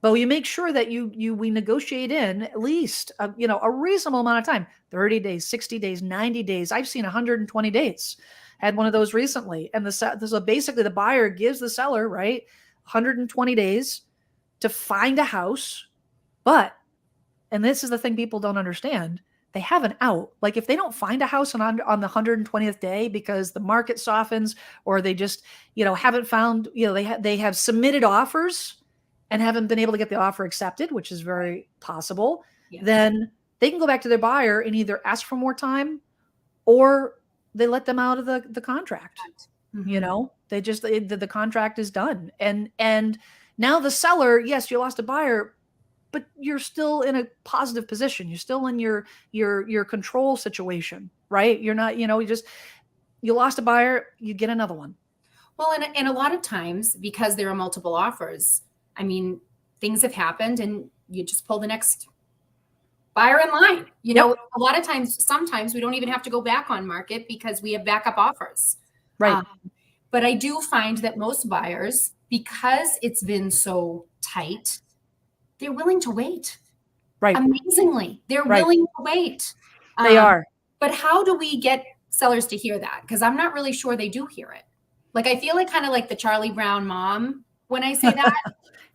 But you make sure that we negotiate in at least a reasonable amount of time, 30 days, 60 days, 90 days. I've seen 120 days. Had one of those recently. And so basically the buyer gives the seller, right, 120 days to find a house. But, and this is the thing people don't understand, they have an out. Like if they don't find a house on the 120th day because the market softens, or they just, haven't found, they have submitted offers and haven't been able to get the offer accepted, which is very possible, Yes. then they can go back to their buyer and either ask for more time, or they let them out of the contract. Mm-hmm. They just, the contract is done. And now the seller, yes, you lost a buyer, but you're still in a positive position. You're still in your control situation, right? You're not, you lost a buyer, you get another one. Well, and a lot of times, because there are multiple offers, I mean, things have happened and you just pull the next buyer in line. A lot of times, sometimes we don't even have to go back on market because we have backup offers. Right. But I do find that most buyers, because it's been so tight, they're willing to wait. Right. Amazingly, they're willing to wait. They are. But how do we get sellers to hear that? Because I'm not really sure they do hear it. Like, I feel like kind of like the Charlie Brown mom when I say that.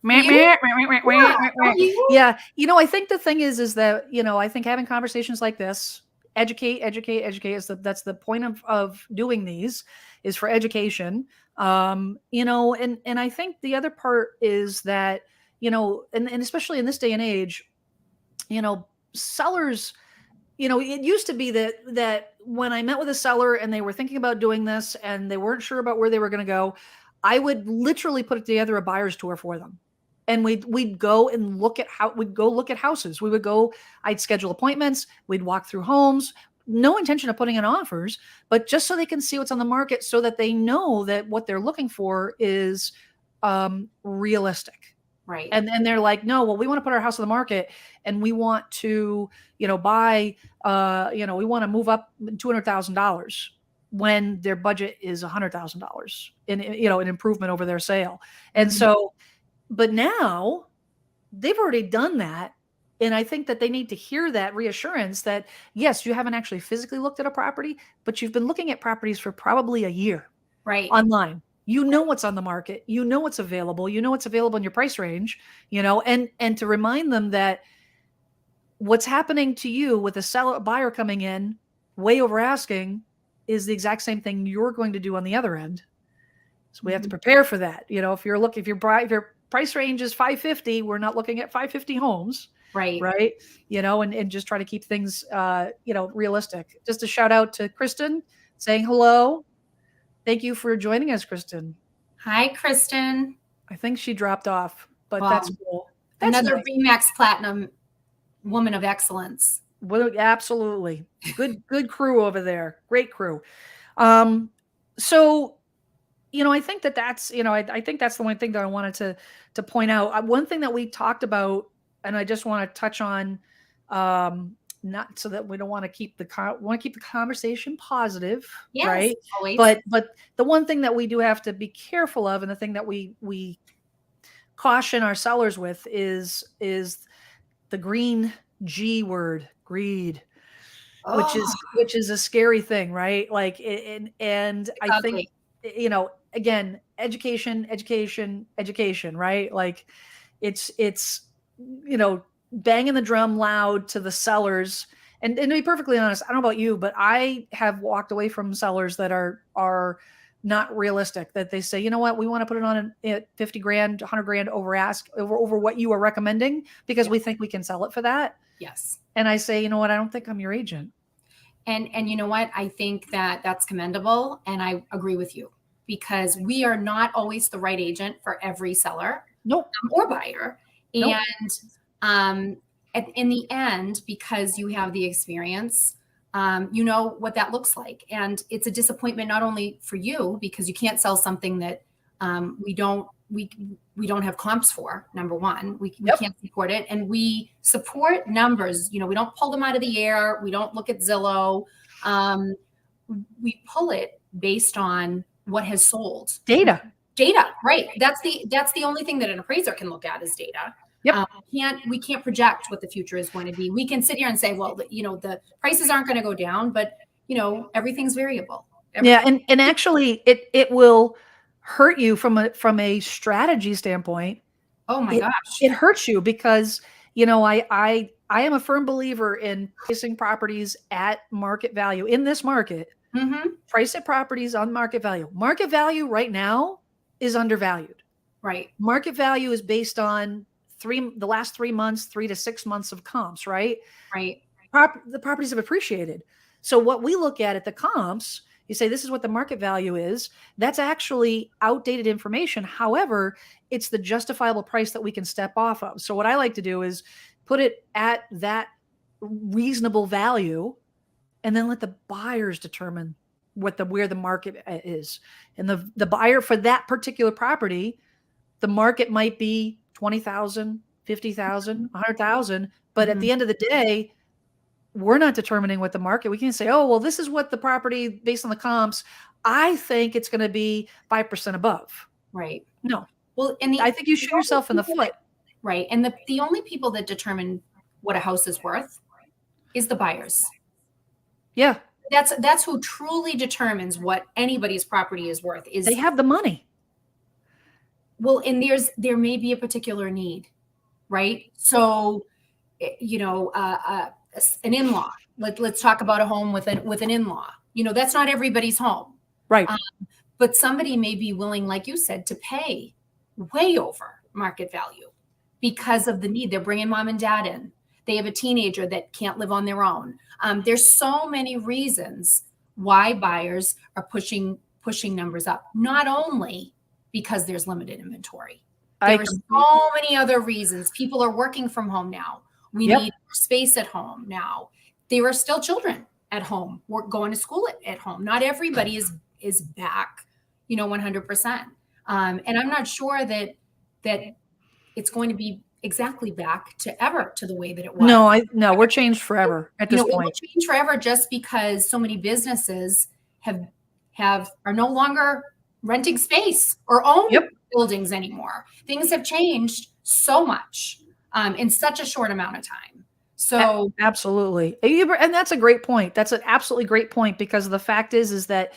Yeah. I think the thing is that, I think having conversations like this, educate that's the point of doing these, is for education. And I think the other part is that, and especially in this day and age, sellers, it used to be that when I met with a seller and they were thinking about doing this and they weren't sure about where they were going to go, I would literally put together a buyer's tour for them. And we'd go and look at houses. I'd schedule appointments. We'd walk through homes, no intention of putting in offers, but just so they can see what's on the market, so that they know that what they're looking for is realistic. Right. And they're like, no, well, we want to put our house on the market and we want to, buy, we want to move up $200,000, when their budget is $100,000 in, an improvement over their sale. And so, but now they've already done that. And I think that they need to hear that reassurance that, yes, you haven't actually physically looked at a property, but you've been looking at properties for probably a year, right, online. What's on the market, what's available, what's available in your price range, and to remind them that what's happening to you with a buyer coming in way over asking is the exact same thing you're going to do on the other end. So we have to prepare for that. If your price range is 550, we're not looking at 550 homes. Right. And just try to keep things, realistic. Just a shout out to Kristen saying hello. Thank you for joining us, Kristen. Hi, Kristen. I think she dropped off, but that's cool. That's another Remax Platinum woman of excellence. Well, absolutely. Good crew over there. Great crew. So, I think that's, I think that's the one thing that I wanted to point out. One thing that we talked about, and I just want to touch on, not so that we don't want to keep the conversation positive, yes, right? Always. But the one thing that we do have to be careful of, and the thing that we caution our sellers with is the green G word, greed, which is a scary thing, right? Like, and I think, again, education, right? Like it's, banging the drum loud to the sellers. And to be perfectly honest, I don't know about you, but I have walked away from sellers that are not realistic, that they say, you know what, we want to put it on at 50 grand, 100 grand over what you are recommending, because we think we can sell it for that. Yes. And I say, you know what, I don't think I'm your agent. And you know what, I think that that's commendable. And I agree with you, because we are not always the right agent for every seller. Nope. Or buyer. Nope. And in the end, because you have the experience, you know what that looks like. And it's a disappointment not only for you, because you can't sell something that we don't have comps for. Number one, we can't support it, and we support numbers. We don't pull them out of the air. We don't look at Zillow. We pull it based on what has sold. Data, right? That's the only thing that an appraiser can look at is data. Yep. We can't project what the future is going to be. We can sit here and say, well, the prices aren't going to go down, but everything's variable. Yeah, and actually, it will hurt you from a strategy standpoint. Oh my gosh, it hurts you because I I am a firm believer in pricing properties at market value in this market. Mm-hmm. Price at properties on market value. Market value right now is undervalued. Right. Market value is based on the last 3 months, 3 to 6 months of comps, right? Right. The properties have appreciated. So what we look at the comps, you say this is what the market value is. That's actually outdated information. However, it's the justifiable price that we can step off of. So what I like to do is put it at that reasonable value and then let the buyers determine where the market is. And the buyer for that particular property, the market might be 20,000, 50,000, 100,000, but at the end of the day, we're not determining what the market. We can say, oh, well, this is what the property based on the comps. I think it's going to be 5% above. Right. No. Well, and I think you shoot yourself in the foot. Right. And the only people that determine what a house is worth is the buyers. Yeah. That's who truly determines what anybody's property is worth. Is they have the money. Well, and there may be a particular need, right? So, you know, an in-law. Let's talk about a home with an in-law. You know, that's not everybody's home, right? But somebody may be willing, like you said, to pay way over market value because of the need. They're bringing mom and dad in. They have a teenager that can't live on their own. There's so many reasons why buyers are pushing numbers up. Not only because there's limited inventory. There are so many other reasons. People are working from home now. We need space at home now. There are still children at home. We're going to school at home. Not everybody is back, 100%. And I'm not sure that it's going to be exactly back to the way that it was. No, we're changed forever at this point. It will change forever just because so many businesses are no longer renting space or own buildings anymore. Things have changed so much in such a short amount of time. So absolutely. And that's a great point. That's an absolutely great point, because the fact is that,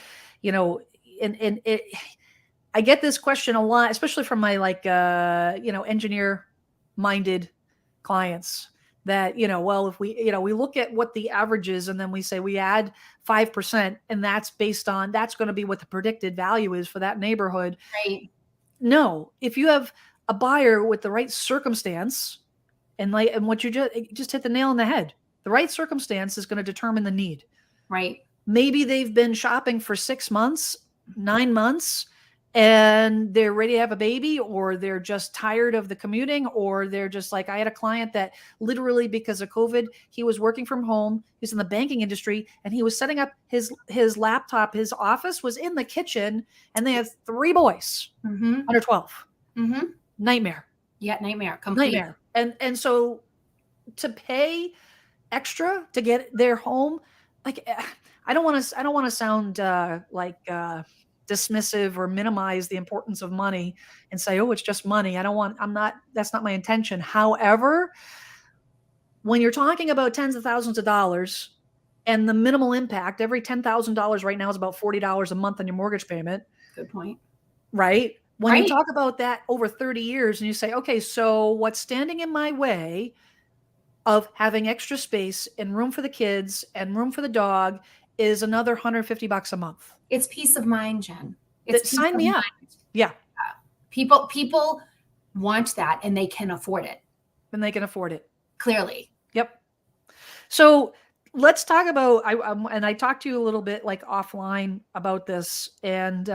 I get this question a lot, especially from my engineer minded clients, that, well, if we look at what the average is and then we say we add 5% and that's going to be what the predicted value is for that neighborhood. Right. No, if you have a buyer with the right circumstance, and what you just hit the nail on the head, the right circumstance is going to determine the need. Right. Maybe they've been shopping for 6 months, 9 months, and they're ready to have a baby, or they're just tired of the commuting, or they're just like, I had a client that literally, because of COVID, he was working from home. He's in the banking industry, and he was setting up his laptop. His office was in the kitchen, and they have 3 boys under 12. Mm-hmm. Nightmare. Yeah, nightmare. Complete. Nightmare. And so to pay extra to get their home, like, I don't want to sound dismissive or minimize the importance of money and say, oh, it's just money. That's not my intention. However, when you're talking about tens of thousands of dollars and the minimal impact, every $10,000 right now is about $40 a month on your mortgage payment. Good point. Right? When you talk about that over 30 years and you say, okay, so what's standing in my way of having extra space and room for the kids and room for the dog is another $150 a month. It's peace of mind, Jen. Sign me up. Yeah. People want that, and they can afford it. And they can afford it. Clearly. Yep. So let's talk about, I talked to you a little bit offline about this, and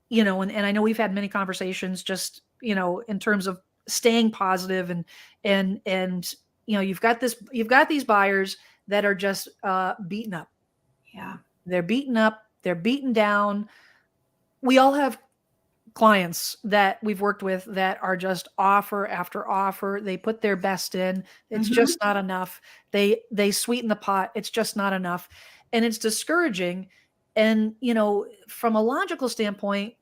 and I know we've had many conversations just, in terms of staying positive, and you've got these buyers that are just beaten up. Yeah. They're beaten up. They're beaten down. We all have clients that we've worked with that are just offer after offer. They put their best in. It's just not enough. They sweeten the pot. It's just not enough. And it's discouraging. And, from a logical standpoint,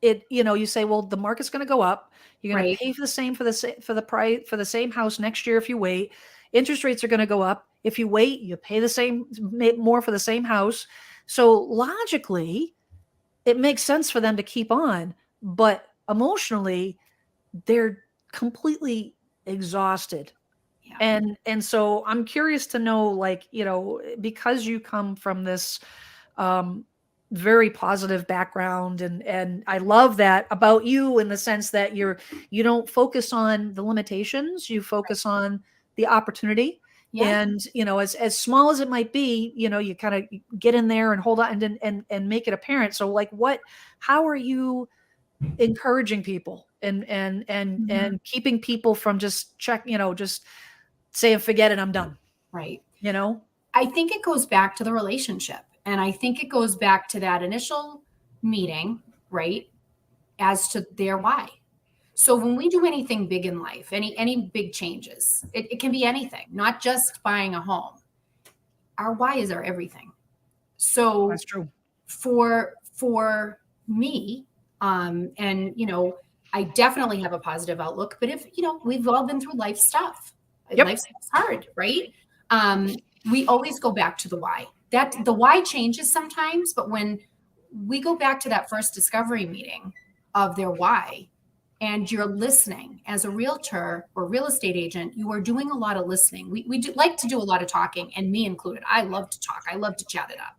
you say, well, the market's going to go up. You're going to pay for the same for the price for the same house next year if you wait. Interest rates are going to go up. If you wait, you pay the same, more for the same house. So logically, it makes sense for them to keep on, but emotionally, they're completely exhausted. Yeah. And so I'm curious to know, like, because you come from this um, very positive background, and I love that about you, in the sense that you don't focus on the limitations, you focus on the opportunity. Yeah. And as small as it might be, you kind of get in there and hold on, and make it apparent. So, like, how are you encouraging people, and keeping people from just just saying, forget it, I'm done, Right. you know? I think it goes back to the relationship. And I think it goes back to that initial meeting, right? As to their why. So when we do anything big in life, any big changes, it can be anything, not just buying a home. Our why is our everything. So That's true. for me, and I definitely have a positive outlook, but if we've all been through life stuff. Yep. Life's hard, right? We always go back to the why. That the why changes sometimes, but when we go back to that first discovery meeting of their why, and you're listening as a realtor or real estate agent, you are doing a lot of listening. We do like to do a lot of talking, and me included. I love to talk. I love to chat it up.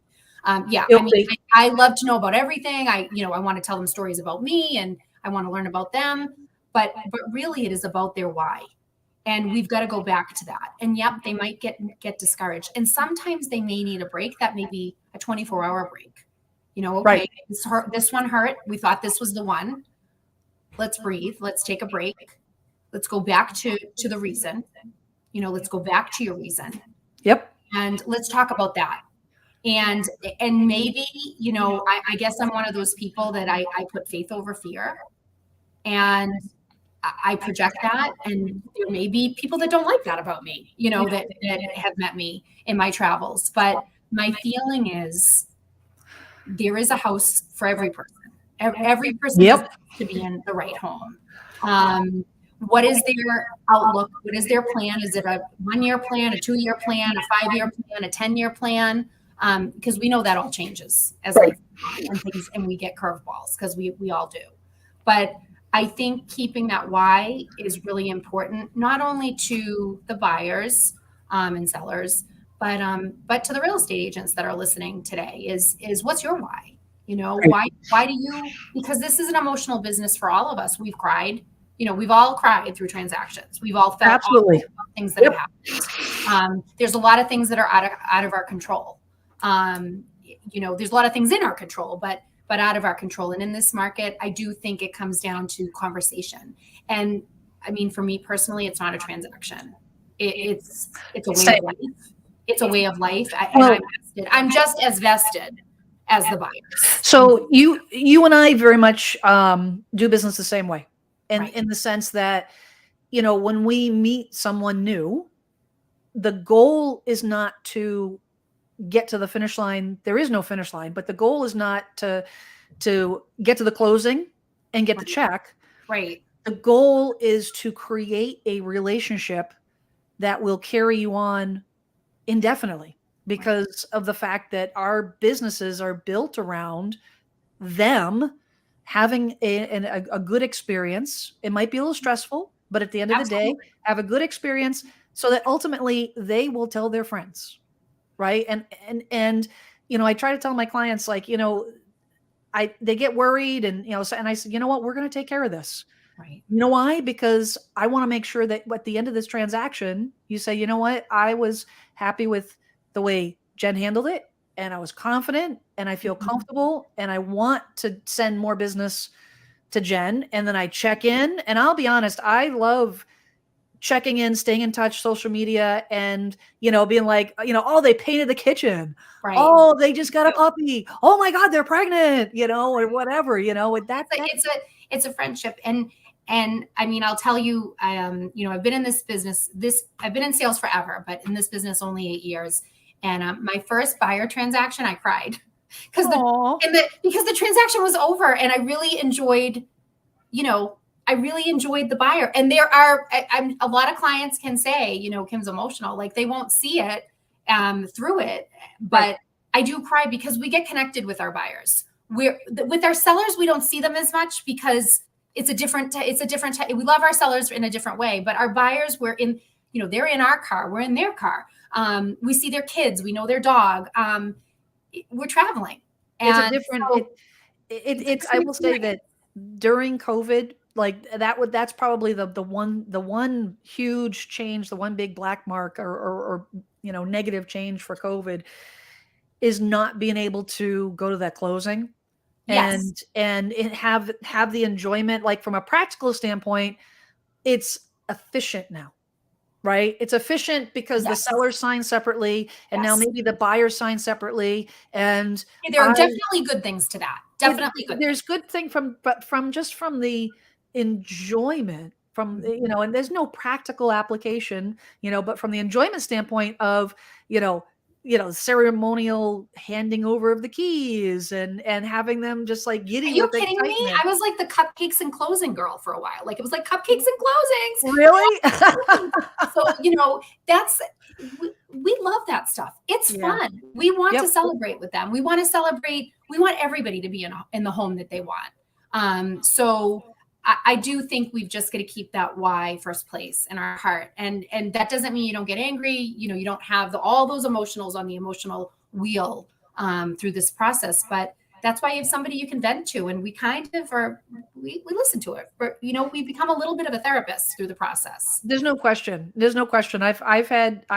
Yeah, I mean, Guilty. I love to know about everything. I want to tell them stories about me, and I want to learn about them. But really, it is about their why, and we've got to go back to that. And yep, they might get discouraged, and sometimes they may need a break. That may be a 24-hour break. Okay, Right. this one hurt. We thought this was the one. Let's breathe. Let's take a break. Let's go back to the reason. Let's go back to your reason, Yep. and let's talk about that. And maybe I guess I'm one of those people that I put faith over fear, and I project that. And there may be people that don't like that about me, that have met me in my travels. But my feeling is there is a house for every person. Every person Yep. deserves to be in the right home. What is their outlook? What is their plan? Is it a 1-year plan, a 2-year plan, a 5-year plan, a 10-year plan? Because we know that all changes as life goes on, and we get curveballs, because we all do. But I think keeping that why is really important, not only to the buyers and sellers, but to the real estate agents that are listening today. Is what's your why? Why do you? Because this is an emotional business for all of us. We've cried. We've all cried through transactions. We've all felt Absolutely. things that have happened. There's a lot of things that are out of our control. There's a lot of things in our control, but out of our control. And in this market, I do think it comes down to conversation. And I mean, for me personally, it's not a transaction. It's a way of life. It's a way of life. I'm just as vested as the buyers. So you and I very much do business the same way, and Right. in the sense that when we meet someone new, the goal is not to get to the finish line. There is no finish line, but the goal is not to get to the closing and get the check. Right. The goal is to create a relationship that will carry you on indefinitely, because of the fact that our businesses are built around them having a good experience. It might be a little stressful, but at the end of the day, have a good experience, so that ultimately they will tell their friends. Right. And I try to tell my clients, like, they get worried, and and I said, what, we're going to take care of this. Right. You know why? Because I want to make sure that at the end of this transaction, you say, you know what, I was happy with the way Jen handled it, and I was confident, and I feel comfortable, and I want to send more business to Jen. And then I check in, and I'll be honest, I love checking in, staying in touch, social media, and being like, oh, they painted the kitchen. Right. Oh, they just got a puppy. Oh my God, they're pregnant, or whatever, it's a friendship. And I mean, I'll tell you, I've been in this business, I've been in sales forever, but in this business only 8 years. And my first buyer transaction, I cried because the transaction was over, and I really enjoyed, the buyer. And there are a lot of clients can say, Kim's emotional, like they won't see it through it, but I do cry because we get connected with our buyers. With our sellers, we don't see them as much because it's a different we love our sellers in a different way, but our buyers, we're in, they're in our car, we're in their car. We see their kids, we know their dog. We're traveling. It's a And different, so it's a it's, I different will say experience. that during COVID, like that's probably the one huge change, the one big black mark or negative change for COVID is not being able to go to that closing Yes. and have the enjoyment. Like from a practical standpoint, it's efficient now, right? It's efficient because the Yes. seller signs separately, and now Yes. maybe the buyer signs separately. And There are definitely good things to that. Definitely good there's things. good thing from the enjoyment from, and there's no practical application, but from the enjoyment standpoint of, ceremonial handing over of the keys and having them just like Are giddy you with kidding me? excitement. I was like the cupcakes and closing girl for a while. Like it was like cupcakes and Really? closings. So, that's we love that stuff. It's Yeah. fun. We want to Yep. celebrate with them. We want to celebrate. We want everybody to be in the home that they want. So I do think we've just got to keep that why first place in our heart. And that doesn't mean you don't get angry. You don't have all those emotionals on the emotional wheel through this process. But that's why you have somebody you can vent to. And we kind of we listen to it. We become a little bit of a therapist through the process. There's no question. There's no question. I've had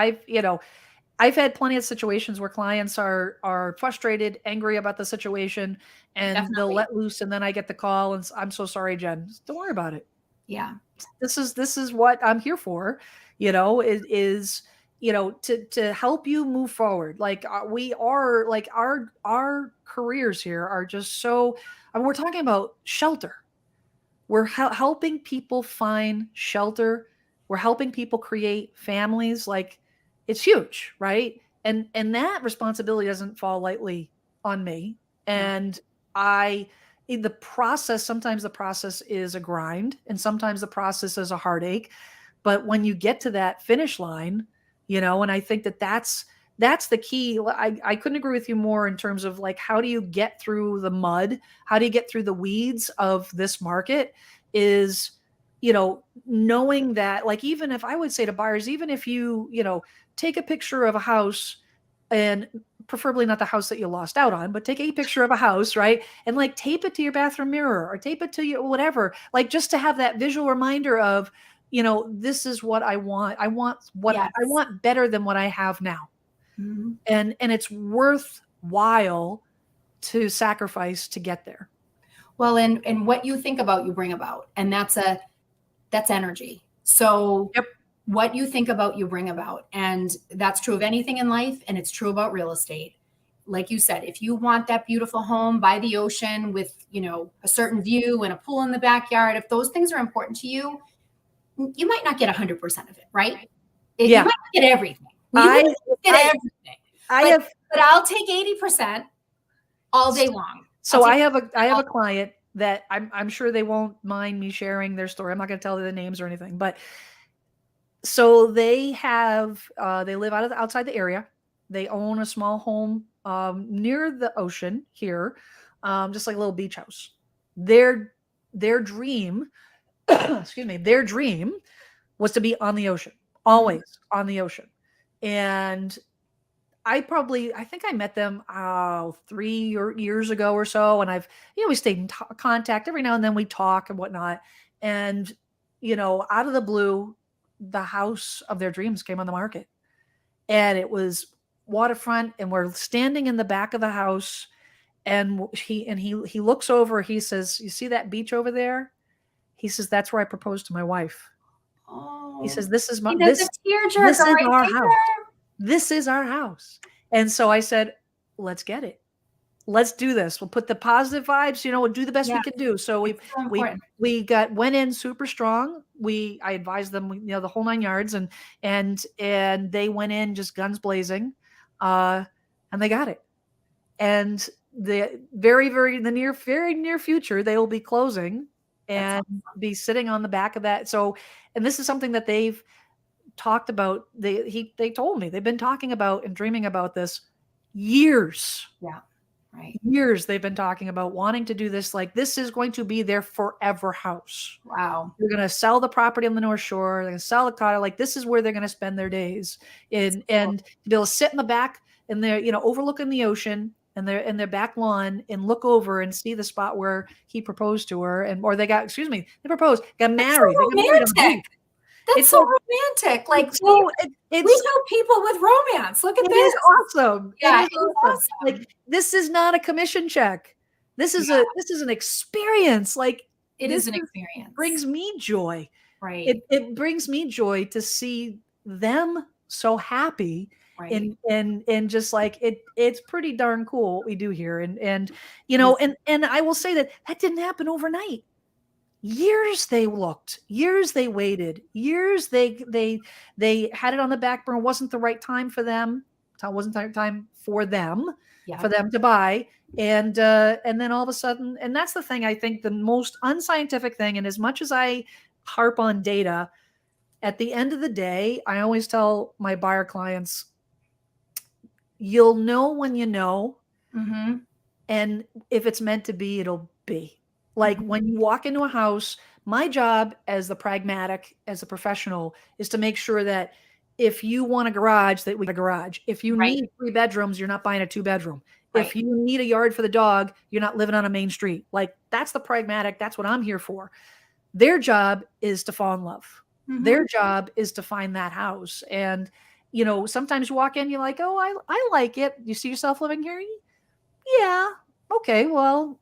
plenty of situations where clients are frustrated, angry about the situation, and they'll Definitely. let loose, and then I get the call and I'm so sorry, Jen. Don't worry about it. Yeah. This is what I'm here for. Is to help you move forward. Like we are like our careers here are just so. I mean, we're talking about shelter. We're helping people find shelter. We're helping people create families. Like it's huge, right? And that responsibility doesn't fall lightly on me. Yeah. And I in the process, sometimes the process is a grind and sometimes the process is a heartache. But when you get to that finish line, and I think that's the key. I couldn't agree with you more in terms of like, how do you get through the mud? How do you get through the weeds of this market is, knowing that, like, even if I would say to buyers, even if take a picture of a house, and preferably not the house that you lost out on, but take a picture of a house, right? And like tape it to your bathroom mirror or tape it to your whatever, like just to have that visual reminder of, this is what I want. I want what Yes. I want better than what I have now. Mm-hmm. And it's worthwhile to sacrifice to get there. Well, and what you think about, you bring about, and that's energy. So Yep. what you think about, you bring about, and that's true of anything in life, and it's true about real estate. Like you said, if you want that beautiful home by the ocean with a certain view and a pool in the backyard, if those things are important to you, you might not get 100% of it, right? You Yeah. might not get everything. I- You might get I- everything. But I'll take 80% all day long. So I have a client that I'm sure they won't mind me sharing their story. I'm not going to tell you the names or anything, but so they live outside the area. They own a small home near the ocean here, just like a little beach house. Their dream, excuse me, their dream was to be on the ocean, always on the ocean. And I think I met them 3 years ago or so, and we stayed in contact every now and then. We talk and whatnot, and out of the blue, the house of their dreams came on the market, and it was waterfront, and we're standing in the back of the house, and he looks over. He says, "You see that beach over there?" He says, "That's where I proposed to my wife." Oh, He says, "This is my this is our house. This is our house." And so I said, let's get it. Let's do this. We'll put the positive vibes, we'll do the best we can do. So we went in super strong. I advised them, the whole 9 yards, and they went in just guns blazing, and they got it. And the very near future, they will be closing and be sitting on the back of that. So, and this is something that they've talked about. They told me they've been talking about and dreaming about this years. Yeah. Right. Years they've been talking about wanting to do this. Like, this is going to be their forever house. Wow. They're going to sell the property on the North Shore. They're going to sell the cottage. Like, this is where they're going to spend their days. And they'll sit in the back and they're, overlooking the ocean and they're in their back lawn and look over and see the spot where he proposed to her, or they proposed, got married. So They got married on a beach. That's It's so like, romantic. Like, it's so, we know people with romance. Look at it this. is awesome. Yeah, It is awesome. Like, this is not a commission check. This is an experience. Like, it this is an experience. Brings me joy. Right. It brings me joy to see them so happy. Right. And just like it's pretty darn cool what we do here. And I will say that didn't happen overnight. Years they looked, years they waited, years they had it on the back burner. Wasn't the right time for them. It wasn't the right time for them, for them to buy. And then all of a sudden, and that's the thing, I think the most unscientific thing. And as much as I harp on data, at the end of the day, I always tell my buyer clients, you'll know when you know. Mm-hmm. And if it's meant to be, it'll be. Like, when you walk into a house, my job as the pragmatic, as a professional, is to make sure that if you want a garage, that we get a garage. If you need 3 bedrooms, you're not buying a 2-bedroom. Right. If you need a yard for the dog, you're not living on a main street. Like, that's the pragmatic. That's what I'm here for. Their job is to fall in love. Mm-hmm. Their job is to find that house. And, sometimes you walk in, you're like, oh, I like it. You see yourself living here? Yeah. Okay. Well,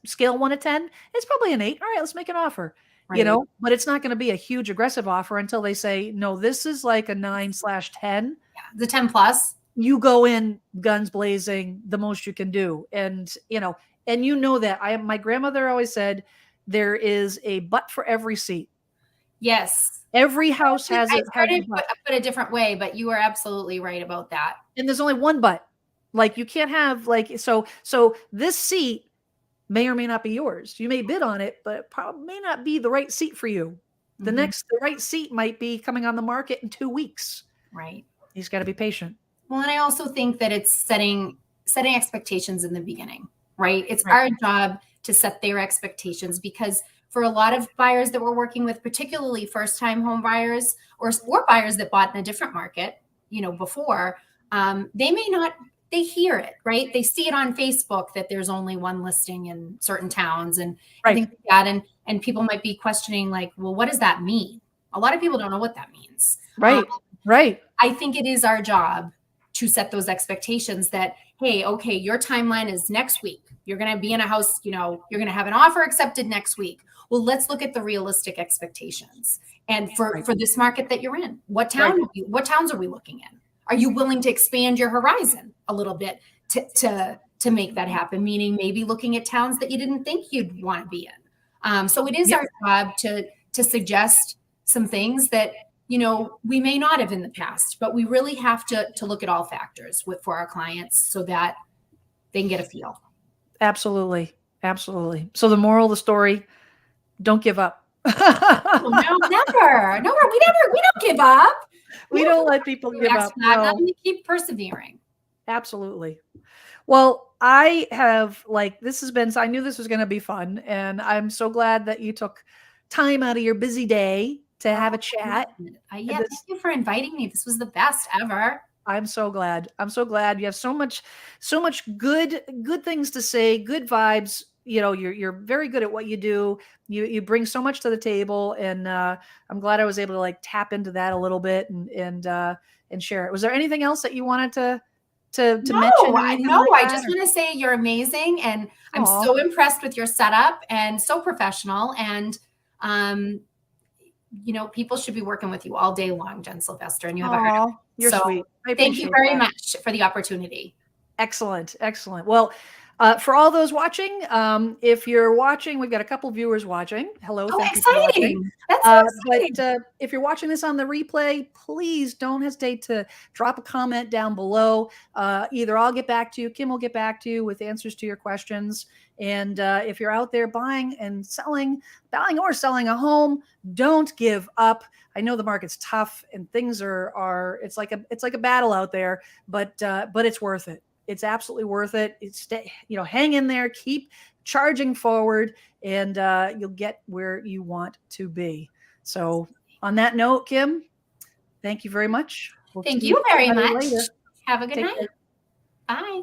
scale 1 to 10, it's probably an 8. All right, let's make an offer. Right. But it's not going to be a huge aggressive offer until they say, no, this is like a 9/10. Yeah, the 10 plus. You go in guns blazing, the most you can do. And, that my grandmother always said, there is a butt for every seat. Yes. Every house has it. I started put a different way, but you are absolutely right about that. And there's only one butt. Like, you can't have so this seat may or may not be yours. You may bid on it, but it probably may not be the right seat for you. The right seat might be coming on the market in 2 weeks. Right. You just got to be patient. Well, and I also think that it's setting expectations in the beginning, right? It's our job to set their expectations, because for a lot of buyers that we're working with, particularly first-time home buyers or buyers that bought in a different market, before, they may not. They hear it, right? They see it on Facebook that there's only one listing in certain towns and things like that. And people might be questioning, like, well, what does that mean? A lot of people don't know what that means. Right. Right. I think it is our job to set those expectations that, hey, okay, your timeline is next week. You're going to be in a house, you're going to have an offer accepted next week. Well, let's look at the realistic expectations. And for this market that you're in, what towns are we looking in? Are you willing to expand your horizon a little bit to make that happen? Meaning maybe looking at towns that you didn't think you'd want to be in. So it is our job to suggest some things that, we may not have in the past, but we really have to look at all factors for our clients so that they can get a feel. Absolutely. Absolutely. So the moral of the story, don't give up. No, never. No, we don't give up. We don't let people give up. No. We keep persevering. Absolutely. Well, I have I knew this was going to be fun, and I'm so glad that you took time out of your busy day to have a chat. Thank you for inviting me. This was the best ever. I'm so glad. You have so much good things to say, good vibes. You're very good at what you do. You bring so much to the table, and I'm glad I was able to tap into that a little bit and share it. Was there anything else that you wanted to mention? I just want to say you're amazing, and I'm so impressed with your setup and so professional. And people should be working with you all day long, Jen Sylvester. And you have you're sweet. Thank you very much for the opportunity. Excellent. Well, for all those watching, if you're watching, we've got a couple viewers watching. Hello. Thank you for watching. That's so exciting. But if you're watching this on the replay, please don't hesitate to drop a comment down below. Either I'll get back to you, Kim will get back to you with answers to your questions. And if you're out there buying or selling a home, don't give up. I know the market's tough and things are it's like a battle out there, but it's worth it. It's absolutely worth it. Hang in there, keep charging forward, and you'll get where you want to be. So on that note, Kim, thank you very much. We'll Thank see you very everybody much. later. Have a good Take night. care. Bye.